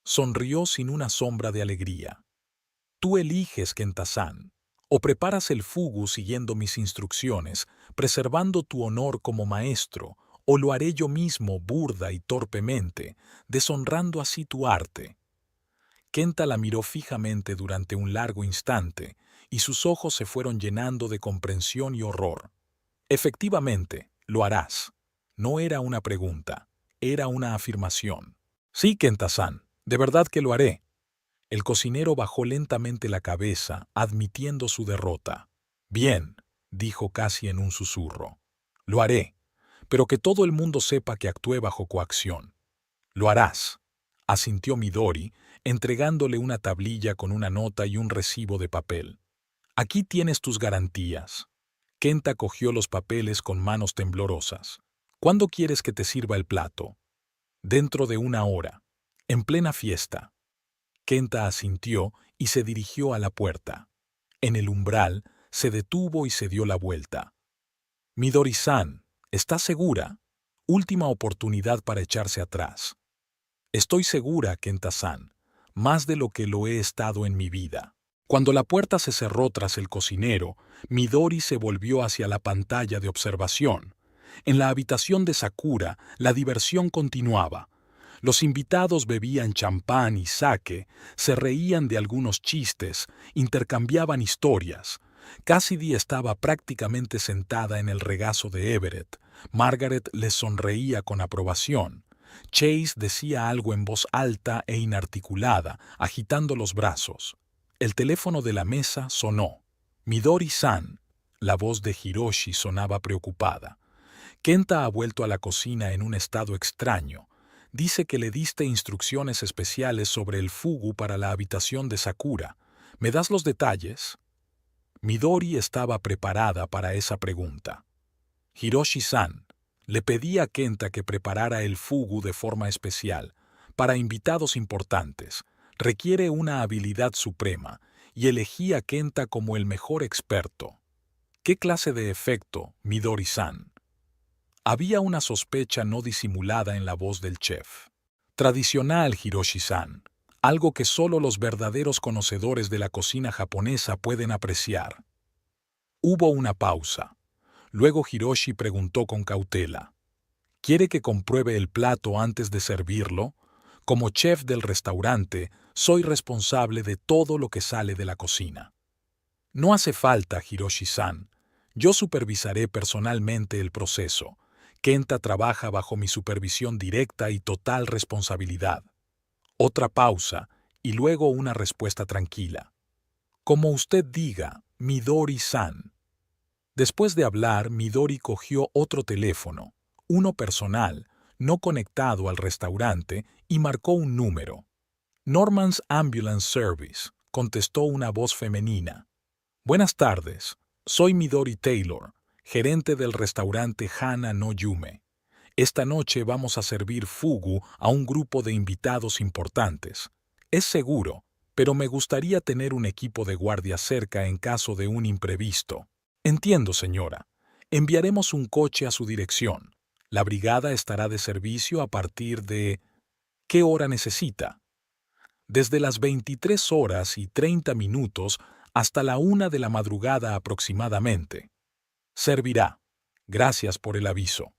Sonrió sin una sombra de alegría. Tú eliges, Kenta-san. O preparas el fugu siguiendo mis instrucciones, preservando tu honor como maestro, o lo haré yo mismo burda y torpemente, deshonrando así tu arte. Kenta la miró fijamente durante un largo instante, y sus ojos se fueron llenando de comprensión y horror. Efectivamente, lo harás. No era una pregunta, era una afirmación. Sí, Kenta-san, de verdad que lo haré. El cocinero bajó lentamente la cabeza, admitiendo su derrota. Bien, dijo casi en un susurro. Lo haré, pero que todo el mundo sepa que actué bajo coacción. Lo harás, asintió Midori, entregándole una tablilla con una nota y un recibo de papel. Aquí tienes tus garantías. Kenta cogió los papeles con manos temblorosas. ¿Cuándo quieres que te sirva el plato? Dentro de 1 hora. En plena fiesta. Kenta asintió y se dirigió a la puerta. En el umbral, se detuvo y se dio la vuelta. Midori-san, ¿estás segura? Última oportunidad para echarse atrás. Estoy segura, Kenta-san, más de lo que lo he estado en mi vida. Cuando la puerta se cerró tras el cocinero, Midori se volvió hacia la pantalla de observación. En la habitación de Sakura, la diversión continuaba. Los invitados bebían champán y sake, se reían de algunos chistes, intercambiaban historias. Cassidy estaba prácticamente sentada en el regazo de Everett. Margaret les sonreía con aprobación. Chase decía algo en voz alta e inarticulada, agitando los brazos. El teléfono de la mesa sonó. Midori-san. La voz de Hiroshi sonaba preocupada. Kenta ha vuelto a la cocina en un estado extraño. Dice que le diste instrucciones especiales sobre el fugu para la habitación de Sakura. ¿Me das los detalles? Midori estaba preparada para esa pregunta. Hiroshi-san, le pedí a Kenta que preparara el fugu de forma especial, para invitados importantes. Requiere una habilidad suprema, y elegí a Kenta como el mejor experto. ¿Qué clase de efecto, Midori-san? Había una sospecha no disimulada en la voz del chef. Tradicional, Hiroshi-san, algo que solo los verdaderos conocedores de la cocina japonesa pueden apreciar. Hubo una pausa. Luego Hiroshi preguntó con cautela. ¿Quiere que compruebe el plato antes de servirlo? Como chef del restaurante, soy responsable de todo lo que sale de la cocina. No hace falta, Hiroshi-san. Yo supervisaré personalmente el proceso. Kenta trabaja bajo mi supervisión directa y total responsabilidad. Otra pausa, y luego una respuesta tranquila. Como usted diga, Midori-san. Después de hablar, Midori cogió otro teléfono, uno personal, no conectado al restaurante, y marcó un número. Norman's Ambulance Service, contestó una voz femenina. Buenas tardes, soy Midori Taylor, gerente del restaurante Hana no Yume. Esta noche vamos a servir fugu a un grupo de invitados importantes. Es seguro, pero me gustaría tener un equipo de guardia cerca en caso de un imprevisto. Entiendo, señora. Enviaremos un coche a su dirección. La brigada estará de servicio a partir de... ¿Qué hora necesita? Desde las 23:30 hasta la 1 de la madrugada aproximadamente. Servirá. Gracias por el aviso.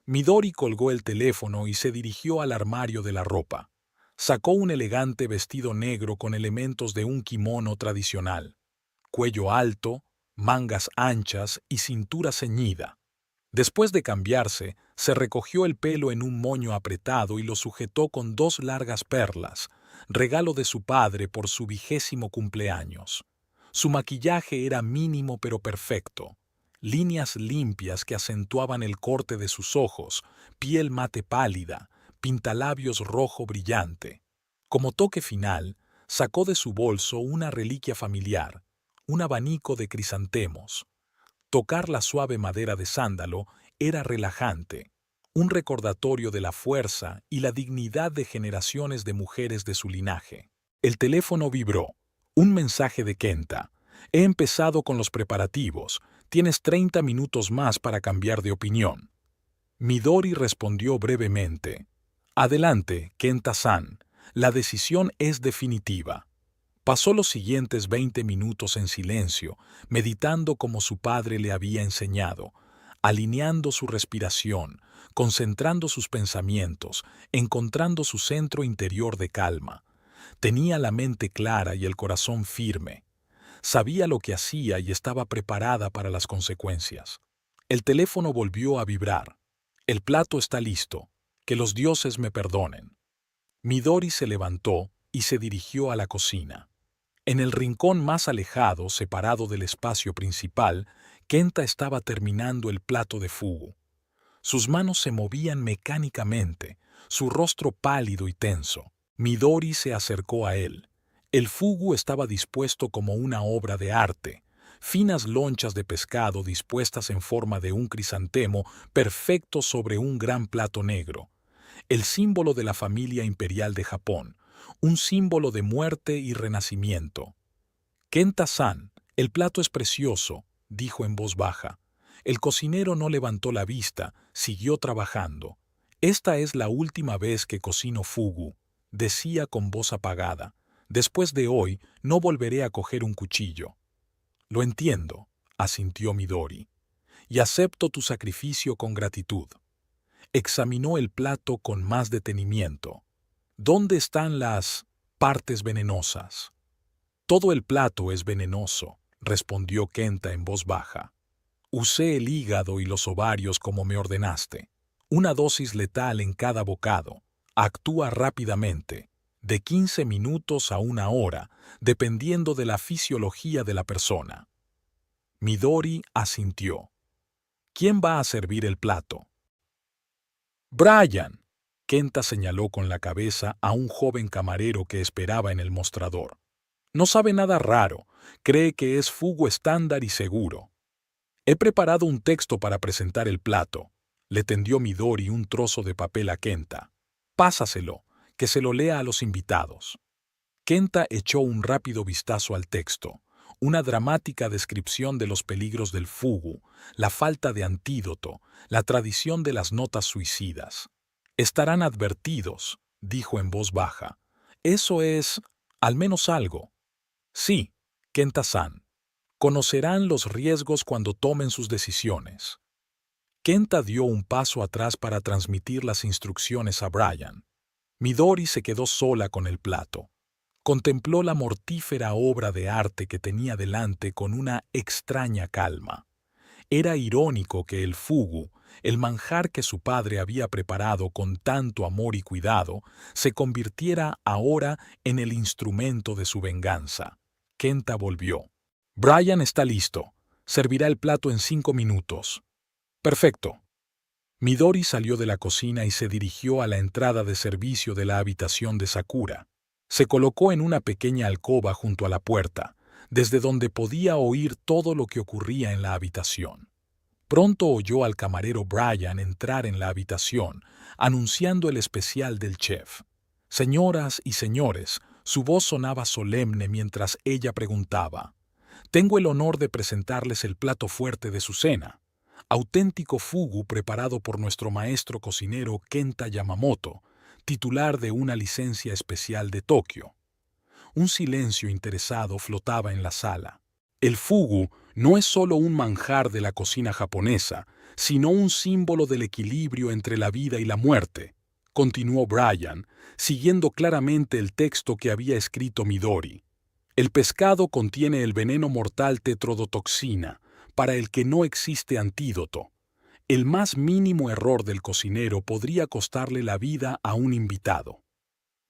Midori colgó el teléfono y se dirigió al armario de la ropa. Sacó un elegante vestido negro con elementos de un kimono tradicional. Cuello alto, mangas anchas y cintura ceñida. Después de cambiarse, se recogió el pelo en un moño apretado y lo sujetó con 2 largas perlas, regalo de su padre por su 20º cumpleaños. Su maquillaje era mínimo pero perfecto. Líneas limpias que acentuaban el corte de sus ojos, piel mate pálida, pintalabios rojo brillante. Como toque final, sacó de su bolso una reliquia familiar, un abanico de crisantemos. Tocar la suave madera de sándalo era relajante, un recordatorio de la fuerza y la dignidad de generaciones de mujeres de su linaje. El teléfono vibró. Un mensaje de Kenta. He empezado con los preparativos. Tienes 30 minutos más para cambiar de opinión. Midori respondió brevemente. Adelante, Kenta-san. La decisión es definitiva. Pasó los siguientes 20 minutos en silencio, meditando como su padre le había enseñado, alineando su respiración, concentrando sus pensamientos, encontrando su centro interior de calma. Tenía la mente clara y el corazón firme. Sabía lo que hacía y estaba preparada para las consecuencias. El teléfono volvió a vibrar. El plato está listo. Que los dioses me perdonen. Midori se levantó y se dirigió a la cocina. En el rincón más alejado, separado del espacio principal, Kenta estaba terminando el plato de fugu. Sus manos se movían mecánicamente, su rostro pálido y tenso. Midori se acercó a él. El fugu estaba dispuesto como una obra de arte, finas lonchas de pescado dispuestas en forma de un crisantemo perfecto sobre un gran plato negro. el símbolo de la familia imperial de Japón, un símbolo de muerte y renacimiento. Kenta-san, el plato es precioso, dijo en voz baja. El cocinero no levantó la vista, siguió trabajando. Esta es la última vez que cocino fugu, decía con voz apagada. Después de hoy no volveré a coger un cuchillo. Lo entiendo, asintió Midori, y acepto tu sacrificio con gratitud. Examinó el plato con más detenimiento. ¿Dónde están las partes venenosas? Todo el plato es venenoso, respondió Kenta en voz baja. Usé el hígado y los ovarios como me ordenaste. Una dosis letal en cada bocado. Actúa rápidamente, de 15 minutos a 1 hora, dependiendo de la fisiología de la persona. Midori asintió. ¿Quién va a servir el plato? Brian. Kenta señaló con la cabeza a un joven camarero que esperaba en el mostrador. No sabe nada raro, cree que es fugu estándar y seguro. He preparado un texto para presentar el plato. Le tendió Midori un trozo de papel a Kenta. Pásaselo, que se lo lea a los invitados. Kenta echó un rápido vistazo al texto, una dramática descripción de los peligros del fugu, la falta de antídoto, la tradición de las notas suicidas. Estarán advertidos, dijo en voz baja. Eso es, al menos algo. Sí, Kenta-san. Conocerán los riesgos cuando tomen sus decisiones. Kenta dio un paso atrás para transmitir las instrucciones a Brian. Midori se quedó sola con el plato. Contempló la mortífera obra de arte que tenía delante con una extraña calma. Era irónico que el fugu, el manjar que su padre había preparado con tanto amor y cuidado, se convirtiera ahora en el instrumento de su venganza. Kenta volvió. Brian está listo. Servirá el plato en 5 minutos. Perfecto. Midori salió de la cocina y se dirigió a la entrada de servicio de la habitación de Sakura. Se colocó en una pequeña alcoba junto a la puerta, desde donde podía oír todo lo que ocurría en la habitación. Pronto oyó al camarero Brian entrar en la habitación, anunciando el especial del chef. Señoras y señores, su voz sonaba solemne mientras ella preguntaba. Tengo el honor de presentarles el plato fuerte de su cena. Auténtico fugu preparado por nuestro maestro cocinero Kenta Yamamoto, titular de una licencia especial de Tokio. Un silencio interesado flotaba en la sala. El fugu no es solo un manjar de la cocina japonesa, sino un símbolo del equilibrio entre la vida y la muerte, continuó Brian, siguiendo claramente el texto que había escrito Midori. El pescado contiene el veneno mortal tetrodotoxina, para el que no existe antídoto. El más mínimo error del cocinero podría costarle la vida a un invitado.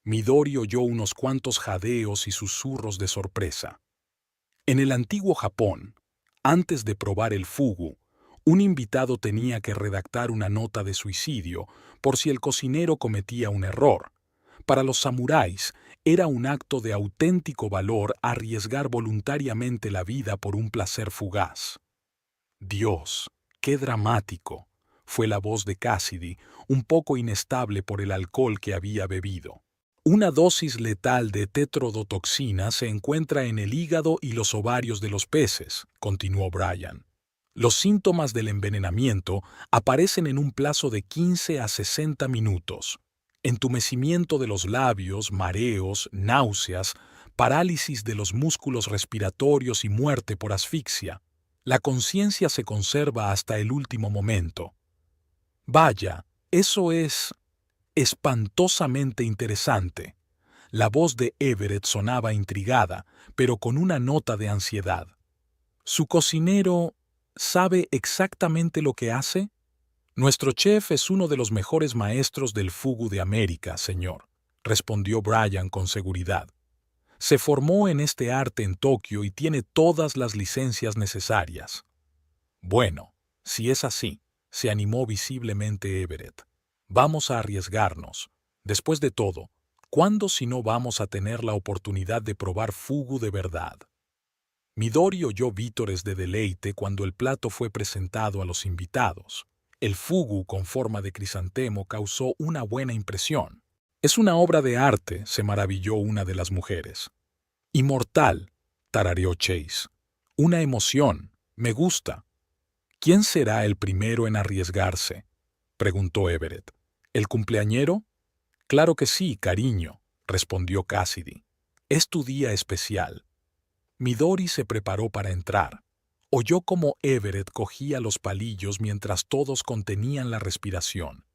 Midori oyó unos cuantos jadeos y susurros de sorpresa. En el antiguo Japón, antes de probar el fugu, un invitado tenía que redactar una nota de suicidio por si el cocinero cometía un error. Para los samuráis, era un acto de auténtico valor arriesgar voluntariamente la vida por un placer fugaz. Dios, qué dramático, fue la voz de Cassidy, un poco inestable por el alcohol que había bebido. Una dosis letal de tetrodotoxina se encuentra en el hígado y los ovarios de los peces, continuó Brian. Los síntomas del envenenamiento aparecen en un plazo de 15 a 60 minutos. Entumecimiento de los labios, mareos, náuseas, parálisis de los músculos respiratorios y muerte por asfixia. La conciencia se conserva hasta el último momento. Vaya, eso es espantosamente interesante. La voz de Everett sonaba intrigada, pero con una nota de ansiedad. ¿Su cocinero sabe exactamente lo que hace? Nuestro chef es uno de los mejores maestros del fugu de América, señor, respondió Brian con seguridad. Se formó en este arte en Tokio y tiene todas las licencias necesarias. Bueno, si es así, se animó visiblemente Everett. Vamos a arriesgarnos. Después de todo, ¿cuándo si no vamos a tener la oportunidad de probar fugu de verdad? Midori oyó vítores de deleite cuando el plato fue presentado a los invitados. El fugu con forma de crisantemo causó una buena impresión. Es una obra de arte, se maravilló una de las mujeres. Inmortal, tarareó Chase. Una emoción, me gusta. ¿Quién será el primero en arriesgarse?, preguntó Everett. ¿El cumpleañero? Claro que sí, cariño, respondió Cassidy. Es tu día especial. Midori se preparó para entrar. Oyó cómo Everett cogía los palillos mientras todos contenían la respiración.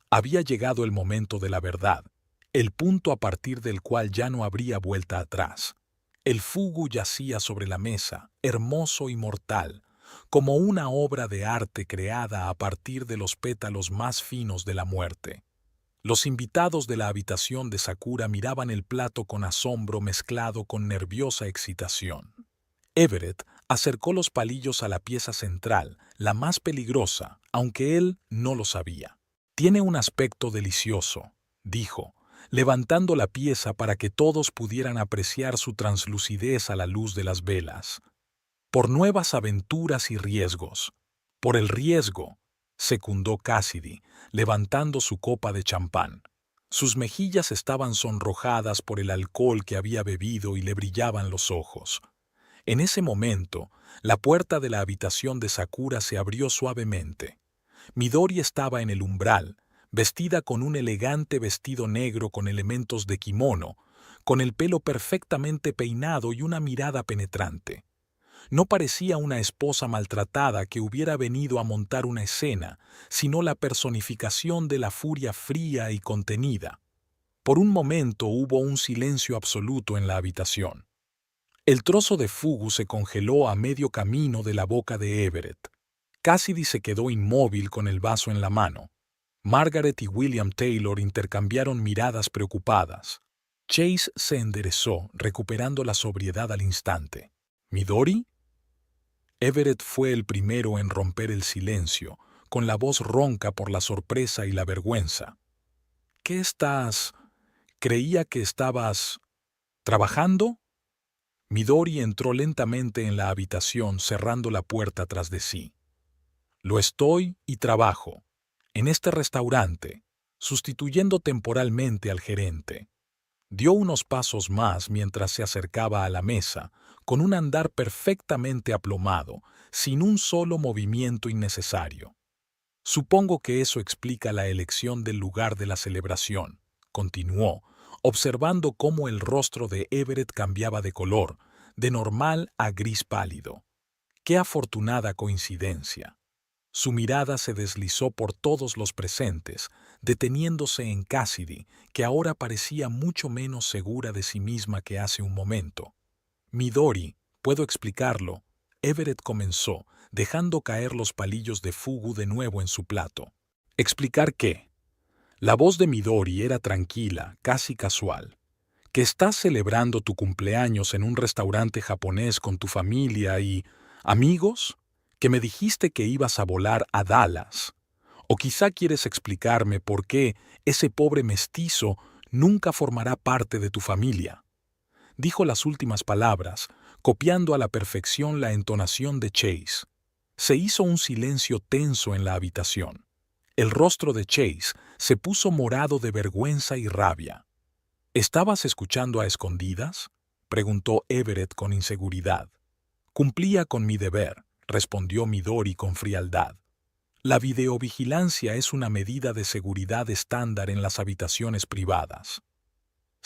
Había llegado el momento de la verdad, el punto a partir del cual ya no habría vuelta atrás. El fugu yacía sobre la mesa, hermoso y mortal, como una obra de arte creada a partir de los pétalos más finos de la muerte. Los invitados de la habitación de Sakura miraban el plato con asombro mezclado con nerviosa excitación. Everett acercó los palillos a la pieza central, la más peligrosa, aunque él no lo sabía. «Tiene un aspecto delicioso», dijo, levantando la pieza para que todos pudieran apreciar su translucidez a la luz de las velas. «Por nuevas aventuras y riesgos». «Por el riesgo», secundó Cassidy, levantando su copa de champán. Sus mejillas estaban sonrojadas por el alcohol que había bebido y le brillaban los ojos. En ese momento, la puerta de la habitación de Sakura se abrió suavemente. Midori estaba en el umbral, vestida con un elegante vestido negro con elementos de kimono, con el pelo perfectamente peinado y una mirada penetrante. No parecía una esposa maltratada que hubiera venido a montar una escena, sino la personificación de la furia fría y contenida. Por un momento hubo un silencio absoluto en la habitación. El trozo de fugu se congeló a medio camino de la boca de Everett. Cassidy se quedó inmóvil con el vaso en la mano. Margaret y William Taylor intercambiaron miradas preocupadas. Chase se enderezó, recuperando la sobriedad al instante. ¿Midori? Everett fue el primero en romper el silencio, con la voz ronca por la sorpresa y la vergüenza. ¿Qué estás? Creía que estabas... ¿trabajando? Midori entró lentamente en la habitación, cerrando la puerta tras de sí. Lo estoy y trabajo, en este restaurante, sustituyendo temporalmente al gerente. Dio unos pasos más mientras se acercaba a la mesa, con un andar perfectamente aplomado, sin un solo movimiento innecesario. Supongo que eso explica la elección del lugar de la celebración, continuó, observando cómo el rostro de Everett cambiaba de color, de normal a gris pálido. ¡Qué afortunada coincidencia! Su mirada se deslizó por todos los presentes, deteniéndose en Cassidy, que ahora parecía mucho menos segura de sí misma que hace un momento. «Midori, puedo explicarlo», Everett comenzó, dejando caer los palillos de fugu de nuevo en su plato. «¿Explicar qué?» La voz de Midori era tranquila, casi casual. «Que estás celebrando tu cumpleaños en un restaurante japonés con tu familia y... ¿amigos? Que me dijiste que ibas a volar a Dallas. O quizá quieres explicarme por qué ese pobre mestizo nunca formará parte de tu familia». Dijo las últimas palabras, copiando a la perfección la entonación de Chase. Se hizo un silencio tenso en la habitación. El rostro de Chase se puso morado de vergüenza y rabia. «¿Estabas escuchando a escondidas?», preguntó Everett con inseguridad. «Cumplía con mi deber», respondió Midori con frialdad. «La videovigilancia es una medida de seguridad estándar en las habitaciones privadas».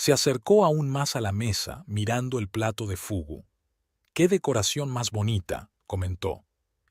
Se acercó aún más a la mesa, mirando el plato de fugu. «¡Qué decoración más bonita!», comentó.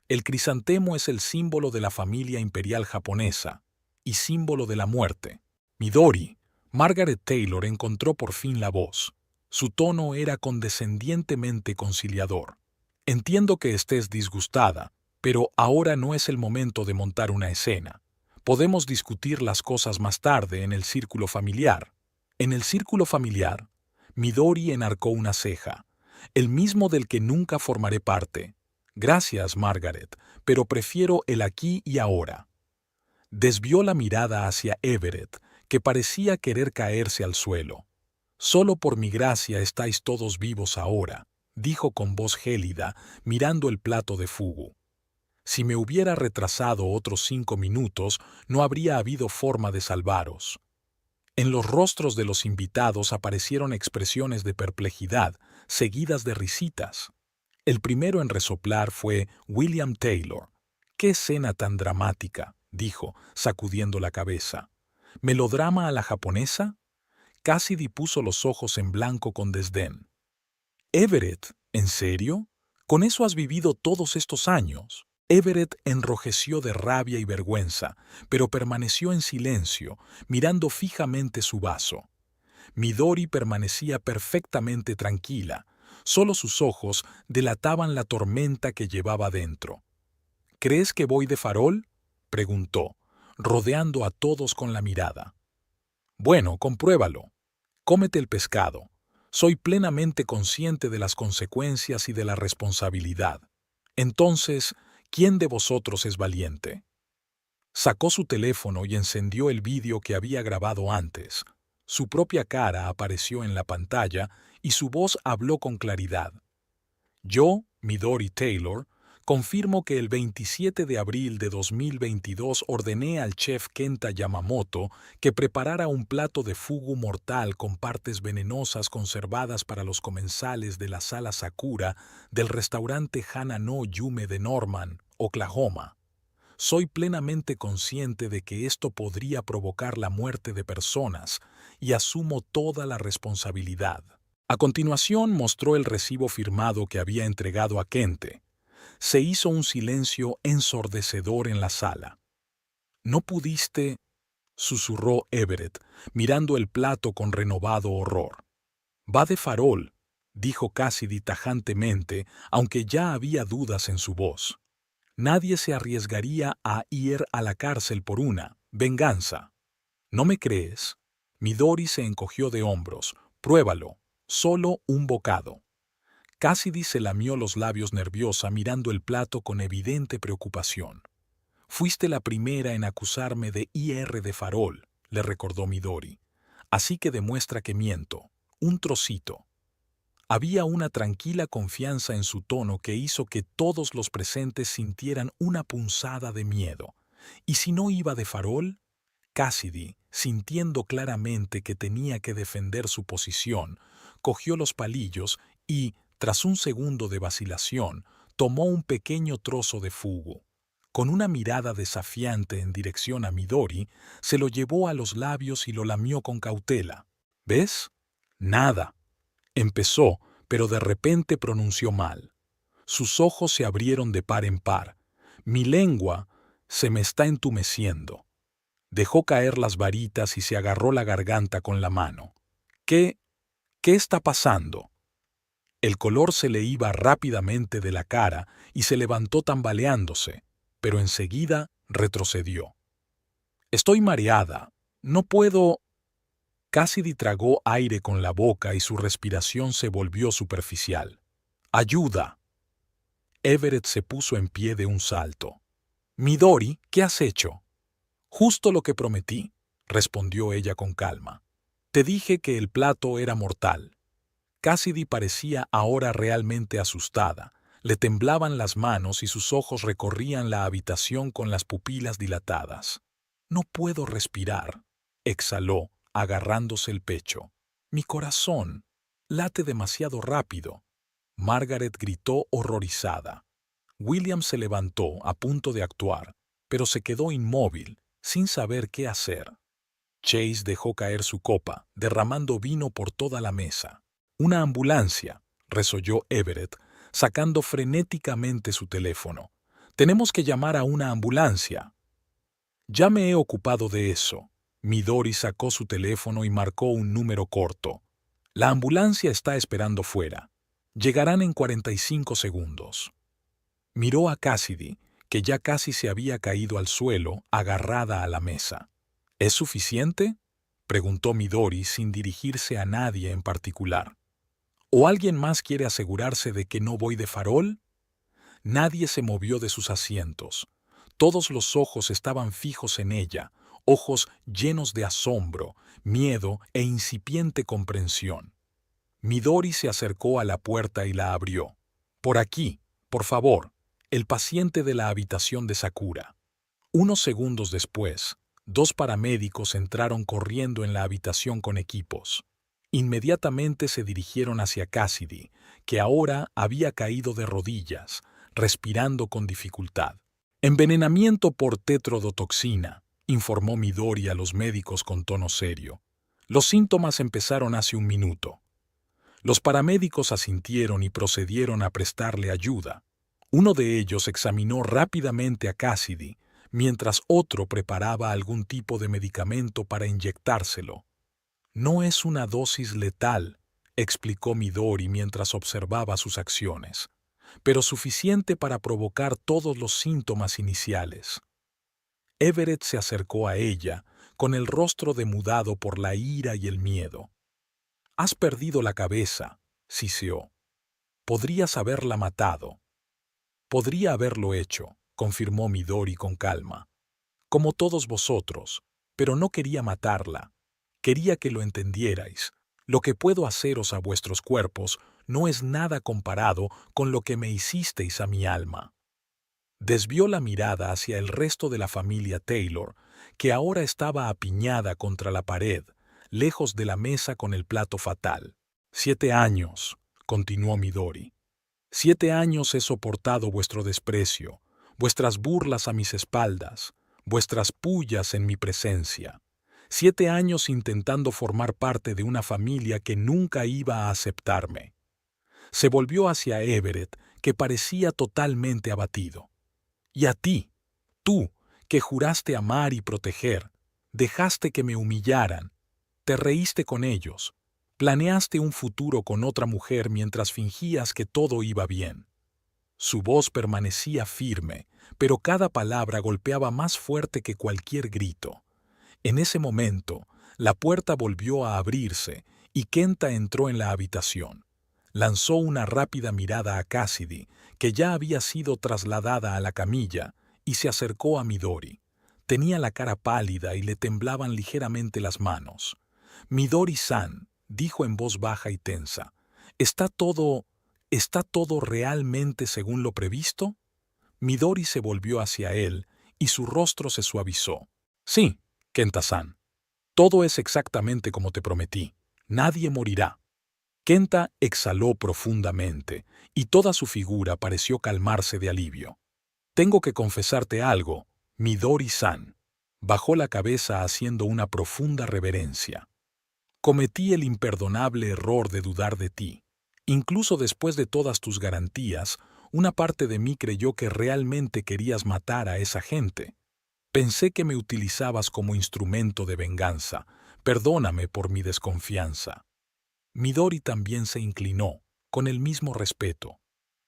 «El crisantemo es el símbolo de la familia imperial japonesa y símbolo de la muerte». «Midori», Margaret Taylor encontró por fin la voz. Su tono era condescendientemente conciliador. «Entiendo que estés disgustada, pero ahora no es el momento de montar una escena. Podemos discutir las cosas más tarde en el círculo familiar». En el círculo familiar, Midori enarcó una ceja, el mismo del que nunca formaré parte. «Gracias, Margaret, pero prefiero el aquí y ahora». Desvió la mirada hacia Everett, que parecía querer caerse al suelo. «Solo por mi gracia estáis todos vivos ahora», dijo con voz gélida, mirando el plato de fugu. Si me hubiera retrasado otros 5 minutos, no habría habido forma de salvaros. En los rostros de los invitados aparecieron expresiones de perplejidad, seguidas de risitas. El primero en resoplar fue William Taylor. «¡Qué escena tan dramática!», dijo, sacudiendo la cabeza. «¿Melodrama a la japonesa?». Cassidy puso los ojos en blanco con desdén. «Everett, ¿en serio? ¿Con eso has vivido todos estos años?». Everett enrojeció de rabia y vergüenza, pero permaneció en silencio, mirando fijamente su vaso. Midori permanecía perfectamente tranquila, solo sus ojos delataban la tormenta que llevaba dentro. «¿Crees que voy de farol?», preguntó, rodeando a todos con la mirada. «Bueno, compruébalo. Cómete el pescado. Soy plenamente consciente de las consecuencias y de la responsabilidad. Entonces, ¿quién de vosotros es valiente?». Sacó su teléfono y encendió el vídeo que había grabado antes. Su propia cara apareció en la pantalla y su voz habló con claridad. «Yo, Midori Taylor, confirmo que el 27 de abril de 2022 ordené al chef Kenta Yamamoto que preparara un plato de fugu mortal con partes venenosas conservadas para los comensales de la sala Sakura del restaurante Hana no Yume de Norman, Oklahoma. Soy plenamente consciente de que esto podría provocar la muerte de personas y asumo toda la responsabilidad». A continuación mostró el recibo firmado que había entregado a Kente. Se hizo un silencio ensordecedor en la sala. «¿No pudiste?», susurró Everett, mirando el plato con renovado horror. «Va de farol», dijo Cassidy tajantemente, aunque ya había dudas en su voz. «Nadie se arriesgaría a ir a la cárcel por una venganza». «¿No me crees?». Midori se encogió de hombros. «Pruébalo. Solo un bocado». Cassidy se lamió los labios nerviosa mirando el plato con evidente preocupación. «Fuiste la primera en acusarme de ir de farol», le recordó Midori. «Así que demuestra que miento. Un trocito». Había una tranquila confianza en su tono que hizo que todos los presentes sintieran una punzada de miedo. ¿Y si no iba de farol? Cassidy, sintiendo claramente que tenía que defender su posición, cogió los palillos y, tras un segundo de vacilación, tomó un pequeño trozo de fugu. Con una mirada desafiante en dirección a Midori, se lo llevó a los labios y lo lamió con cautela. «¿Ves? Nada». Empezó, pero de repente pronunció mal. Sus ojos se abrieron de par en par. «Mi lengua se me está entumeciendo». Dejó caer las varitas y se agarró la garganta con la mano. «¿Qué está pasando?». El color se le iba rápidamente de la cara y se levantó tambaleándose, pero enseguida retrocedió. «Estoy mareada. No puedo». Cassidy tragó aire con la boca y su respiración se volvió superficial. «¡Ayuda!». Everett se puso en pie de un salto. «Midori, ¿qué has hecho?». «Justo lo que prometí», respondió ella con calma. «Te dije que el plato era mortal». Cassidy parecía ahora realmente asustada. Le temblaban las manos y sus ojos recorrían la habitación con las pupilas dilatadas. «No puedo respirar», exhaló, agarrándose el pecho. «Mi corazón late demasiado rápido». Margaret gritó horrorizada. William se levantó, a punto de actuar, pero se quedó inmóvil, sin saber qué hacer. Chase dejó caer su copa, derramando vino por toda la mesa. «Una ambulancia», resolló Everett, sacando frenéticamente su teléfono. «Tenemos que llamar a una ambulancia». «Ya me he ocupado de eso». Midori sacó su teléfono y marcó un número corto. «La ambulancia está esperando fuera. Llegarán en 45 segundos». Miró a Cassidy, que ya casi se había caído al suelo, agarrada a la mesa. «¿Es suficiente?», preguntó Midori sin dirigirse a nadie en particular. «¿O alguien más quiere asegurarse de que no voy de farol?». Nadie se movió de sus asientos. Todos los ojos estaban fijos en ella, ojos llenos de asombro, miedo e incipiente comprensión. Midori se acercó a la puerta y la abrió. «Por aquí, por favor». el paciente de la habitación de Sakura. Unos segundos después, 2 paramédicos entraron corriendo en la habitación con equipos. Inmediatamente se dirigieron hacia Cassidy, que ahora había caído de rodillas, respirando con dificultad. Envenenamiento por tetrodotoxina, informó Midori a los médicos con tono serio. Los síntomas empezaron hace un minuto. Los paramédicos asintieron y procedieron a prestarle ayuda. Uno de ellos examinó rápidamente a Cassidy, mientras otro preparaba algún tipo de medicamento para inyectárselo. No es una dosis letal, explicó Midori mientras observaba sus acciones, pero suficiente para provocar todos los síntomas iniciales. Everett se acercó a ella, con el rostro demudado por la ira y el miedo. «Has perdido la cabeza», siseó. «Podrías haberla matado». «Podría haberlo hecho», confirmó Midori con calma. «Como todos vosotros, pero no quería matarla. Quería que lo entendierais. Lo que puedo haceros a vuestros cuerpos no es nada comparado con lo que me hicisteis a mi alma». Desvió la mirada hacia el resto de la familia Taylor, que ahora estaba apiñada contra la pared, lejos de la mesa con el plato fatal. 7 años, continuó Midori. 7 años he soportado vuestro desprecio, vuestras burlas a mis espaldas, vuestras pullas en mi presencia. 7 años intentando formar parte de una familia que nunca iba a aceptarme. Se volvió hacia Everett, que parecía totalmente abatido. Y a ti, tú, que juraste amar y proteger, dejaste que me humillaran, te reíste con ellos, planeaste un futuro con otra mujer mientras fingías que todo iba bien. Su voz permanecía firme, pero cada palabra golpeaba más fuerte que cualquier grito. En ese momento, la puerta volvió a abrirse y Kenta entró en la habitación. Lanzó una rápida mirada a Cassidy, que ya había sido trasladada a la camilla, y se acercó a Midori. Tenía la cara pálida y le temblaban ligeramente las manos. «Midori-san», dijo en voz baja y tensa, ¿Está todo realmente según lo previsto?» Midori se volvió hacia él y su rostro se suavizó. «Sí, Kenta-san. Todo es exactamente como te prometí. Nadie morirá». Kenta exhaló profundamente y toda su figura pareció calmarse de alivio. «Tengo que confesarte algo, Midori-san». Bajó la cabeza haciendo una profunda reverencia. «Cometí el imperdonable error de dudar de ti. Incluso después de todas tus garantías, una parte de mí creyó que realmente querías matar a esa gente. Pensé que me utilizabas como instrumento de venganza. Perdóname por mi desconfianza». Midori también se inclinó, con el mismo respeto.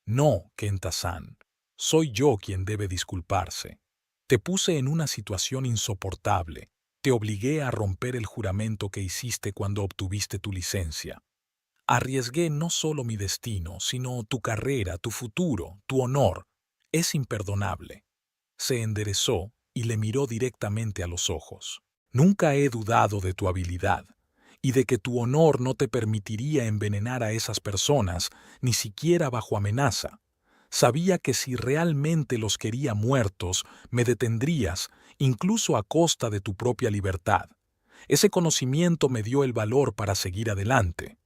«No, Kenta-san. Soy yo quien debe disculparse. Te puse en una situación insoportable. Te obligué a romper el juramento que hiciste cuando obtuviste tu licencia. Arriesgué no solo mi destino, sino tu carrera, tu futuro, tu honor. Es imperdonable». Se enderezó y le miró directamente a los ojos. «Nunca he dudado de tu habilidad y de que tu honor no te permitiría envenenar a esas personas, ni siquiera bajo amenaza. Sabía que si realmente los quería muertos, me detendrías, incluso a costa de tu propia libertad. Ese conocimiento me dio el valor para seguir adelante».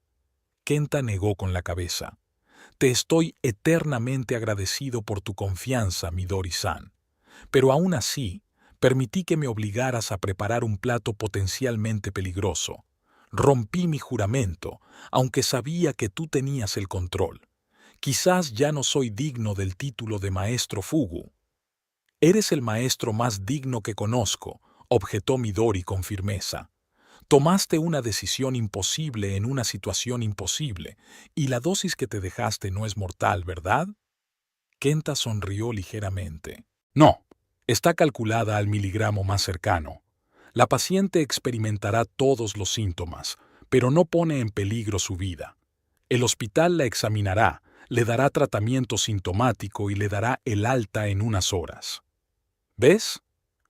Kenta negó con la cabeza. «Te estoy eternamente agradecido por tu confianza, Midori-san. Pero aún así, permití que me obligaras a preparar un plato potencialmente peligroso. Rompí mi juramento, aunque sabía que tú tenías el control. Quizás ya no soy digno del título de maestro Fugu». «Eres el maestro más digno que conozco», objetó Midori con firmeza. «Tomaste una decisión imposible en una situación imposible, y la dosis que te dejaste no es mortal, ¿verdad?» Kenta sonrió ligeramente. «No, está calculada al miligramo más cercano. La paciente experimentará todos los síntomas, pero no pone en peligro su vida. El hospital la examinará, le dará tratamiento sintomático y le dará el alta en unas horas». «¿Ves?».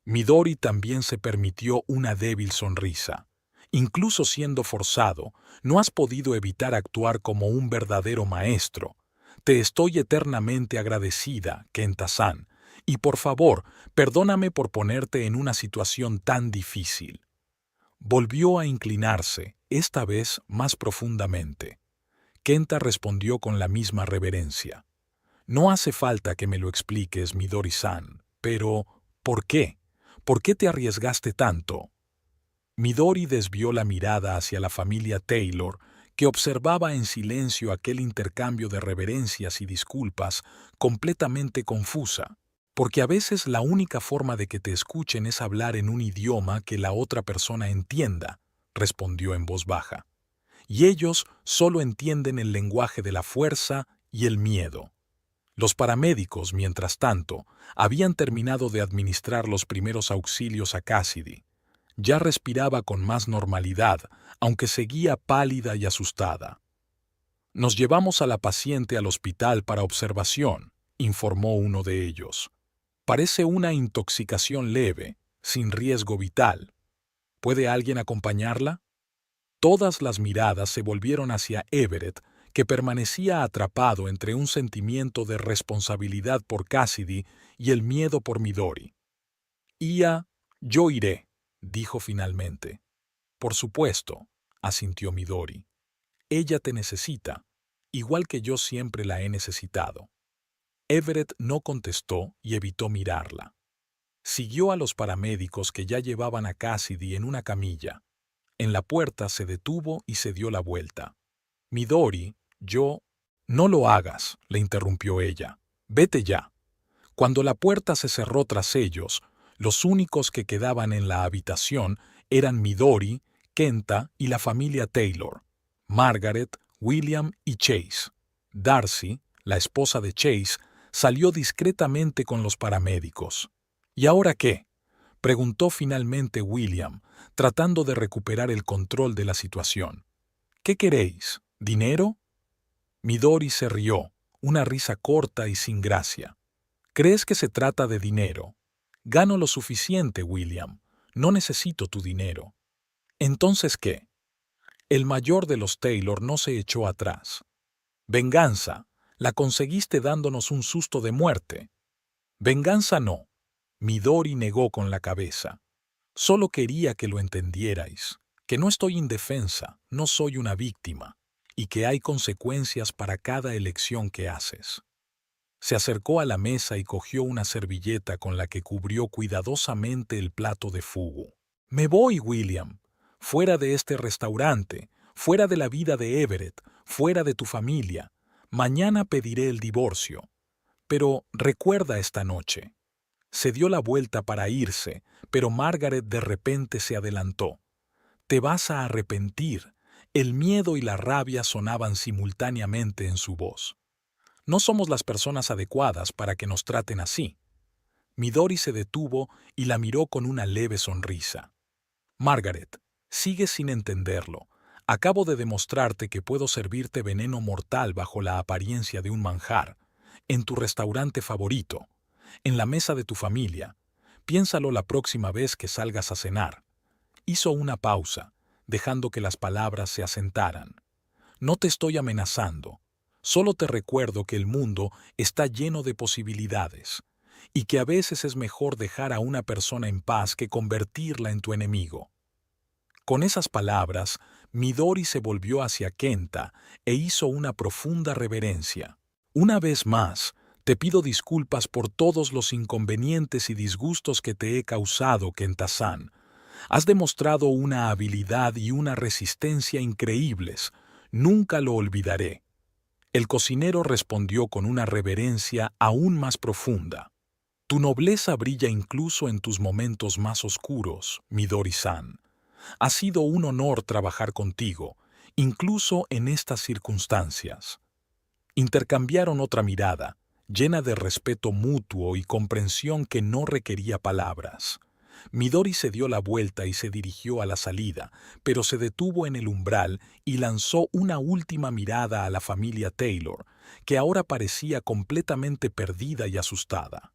Midori también se permitió una débil sonrisa. «Incluso siendo forzado, no has podido evitar actuar como un verdadero maestro. Te estoy eternamente agradecida, Kenta-san, y por favor, perdóname por ponerte en una situación tan difícil. Volvió a inclinarse, esta vez más profundamente. Kenta respondió con la misma reverencia. No hace falta que me lo expliques, Midori-san, pero ¿por qué? ¿Por qué te arriesgaste tanto? Midori desvió la mirada hacia la familia Taylor, que observaba en silencio aquel intercambio de reverencias y disculpas completamente confusa, porque a veces la única forma de que te escuchen es hablar en un idioma que la otra persona entienda, respondió en voz baja. Y ellos solo entienden el lenguaje de la fuerza y el miedo. Los paramédicos, mientras tanto, habían terminado de administrar los primeros auxilios a Cassidy. Ya respiraba con más normalidad, aunque seguía pálida y asustada. Nos llevamos a la paciente al hospital para observación, informó uno de ellos. Parece una intoxicación leve, sin riesgo vital. ¿Puede alguien acompañarla? Todas las miradas se volvieron hacia Everett, que permanecía atrapado entre un sentimiento de responsabilidad por Cassidy y el miedo por Midori. Yo iré, dijo finalmente. Por supuesto, asintió Midori. Ella te necesita, igual que yo siempre la he necesitado. Everett no contestó y evitó mirarla. Siguió a los paramédicos que ya llevaban a Cassidy en una camilla. En la puerta se detuvo y se dio la vuelta. Midori, No lo hagas, le interrumpió ella. Vete ya. Cuando la puerta se cerró tras ellos, los únicos que quedaban en la habitación eran Midori, Kenta y la familia Taylor, Margaret, William y Chase. Darcy, la esposa de Chase, salió discretamente con los paramédicos. ¿Y ahora qué?, preguntó finalmente William, tratando de recuperar el control de la situación. ¿Qué queréis? ¿Dinero? Midori se rió, una risa corta y sin gracia. ¿Crees que se trata de dinero? Gano lo suficiente, William. No necesito tu dinero. ¿Entonces qué? El mayor de los Taylor no se echó atrás. Venganza. La conseguiste dándonos un susto de muerte. Venganza no. Midori negó con la cabeza. Solo quería que lo entendierais, que no estoy indefensa, no soy una víctima, y que hay consecuencias para cada elección que haces. Se acercó a la mesa y cogió una servilleta con la que cubrió cuidadosamente el plato de fugu. Me voy, William. Fuera de este restaurante, fuera de la vida de Everett, fuera de tu familia. Mañana pediré el divorcio. Pero recuerda esta noche. Se dio la vuelta para irse, pero Margaret de repente se adelantó. Te vas a arrepentir. El miedo y la rabia sonaban simultáneamente en su voz. No somos las personas adecuadas para que nos traten así. Midori se detuvo y la miró con una leve sonrisa. Margaret, sigues sin entenderlo. Acabo de demostrarte que puedo servirte veneno mortal bajo la apariencia de un manjar, en tu restaurante favorito, en la mesa de tu familia. Piénsalo la próxima vez que salgas a cenar. Hizo una pausa, dejando que las palabras se asentaran. No te estoy amenazando. Solo te recuerdo que el mundo está lleno de posibilidades y que a veces es mejor dejar a una persona en paz que convertirla en tu enemigo. Con esas palabras, Midori se volvió hacia Kenta e hizo una profunda reverencia. Una vez más, te pido disculpas por todos los inconvenientes y disgustos que te he causado, Kenta-san. Has demostrado una habilidad y una resistencia increíbles. Nunca lo olvidaré. El cocinero respondió con una reverencia aún más profunda. Tu nobleza brilla incluso en tus momentos más oscuros, Midori-san. Ha sido un honor trabajar contigo, incluso en estas circunstancias. Intercambiaron otra mirada, llena de respeto mutuo y comprensión que no requería palabras. Midori se dio la vuelta y se dirigió a la salida, pero se detuvo en el umbral y lanzó una última mirada a la familia Taylor, que ahora parecía completamente perdida y asustada.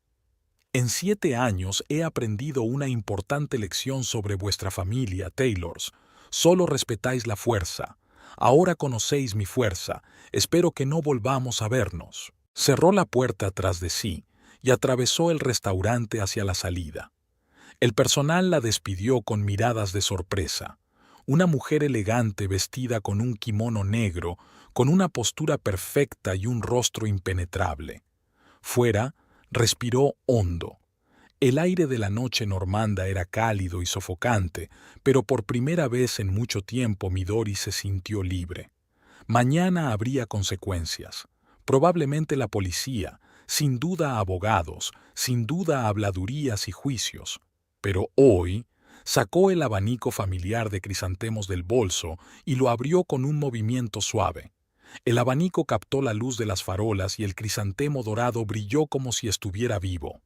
En 7 años he aprendido una importante lección sobre vuestra familia, Taylors. Solo respetáis la fuerza. Ahora conocéis mi fuerza, espero que no volvamos a vernos. Cerró la puerta tras de sí y atravesó el restaurante hacia la salida. El personal la despidió con miradas de sorpresa. Una mujer elegante vestida con un kimono negro, con una postura perfecta y un rostro impenetrable. Fuera, respiró hondo. El aire de la noche normanda era cálido y sofocante, pero por primera vez en mucho tiempo Midori se sintió libre. Mañana habría consecuencias. Probablemente la policía, sin duda abogados, sin duda habladurías y juicios. Pero hoy sacó el abanico familiar de crisantemos del bolso y lo abrió con un movimiento suave. El abanico captó la luz de las farolas y el crisantemo dorado brilló como si estuviera vivo.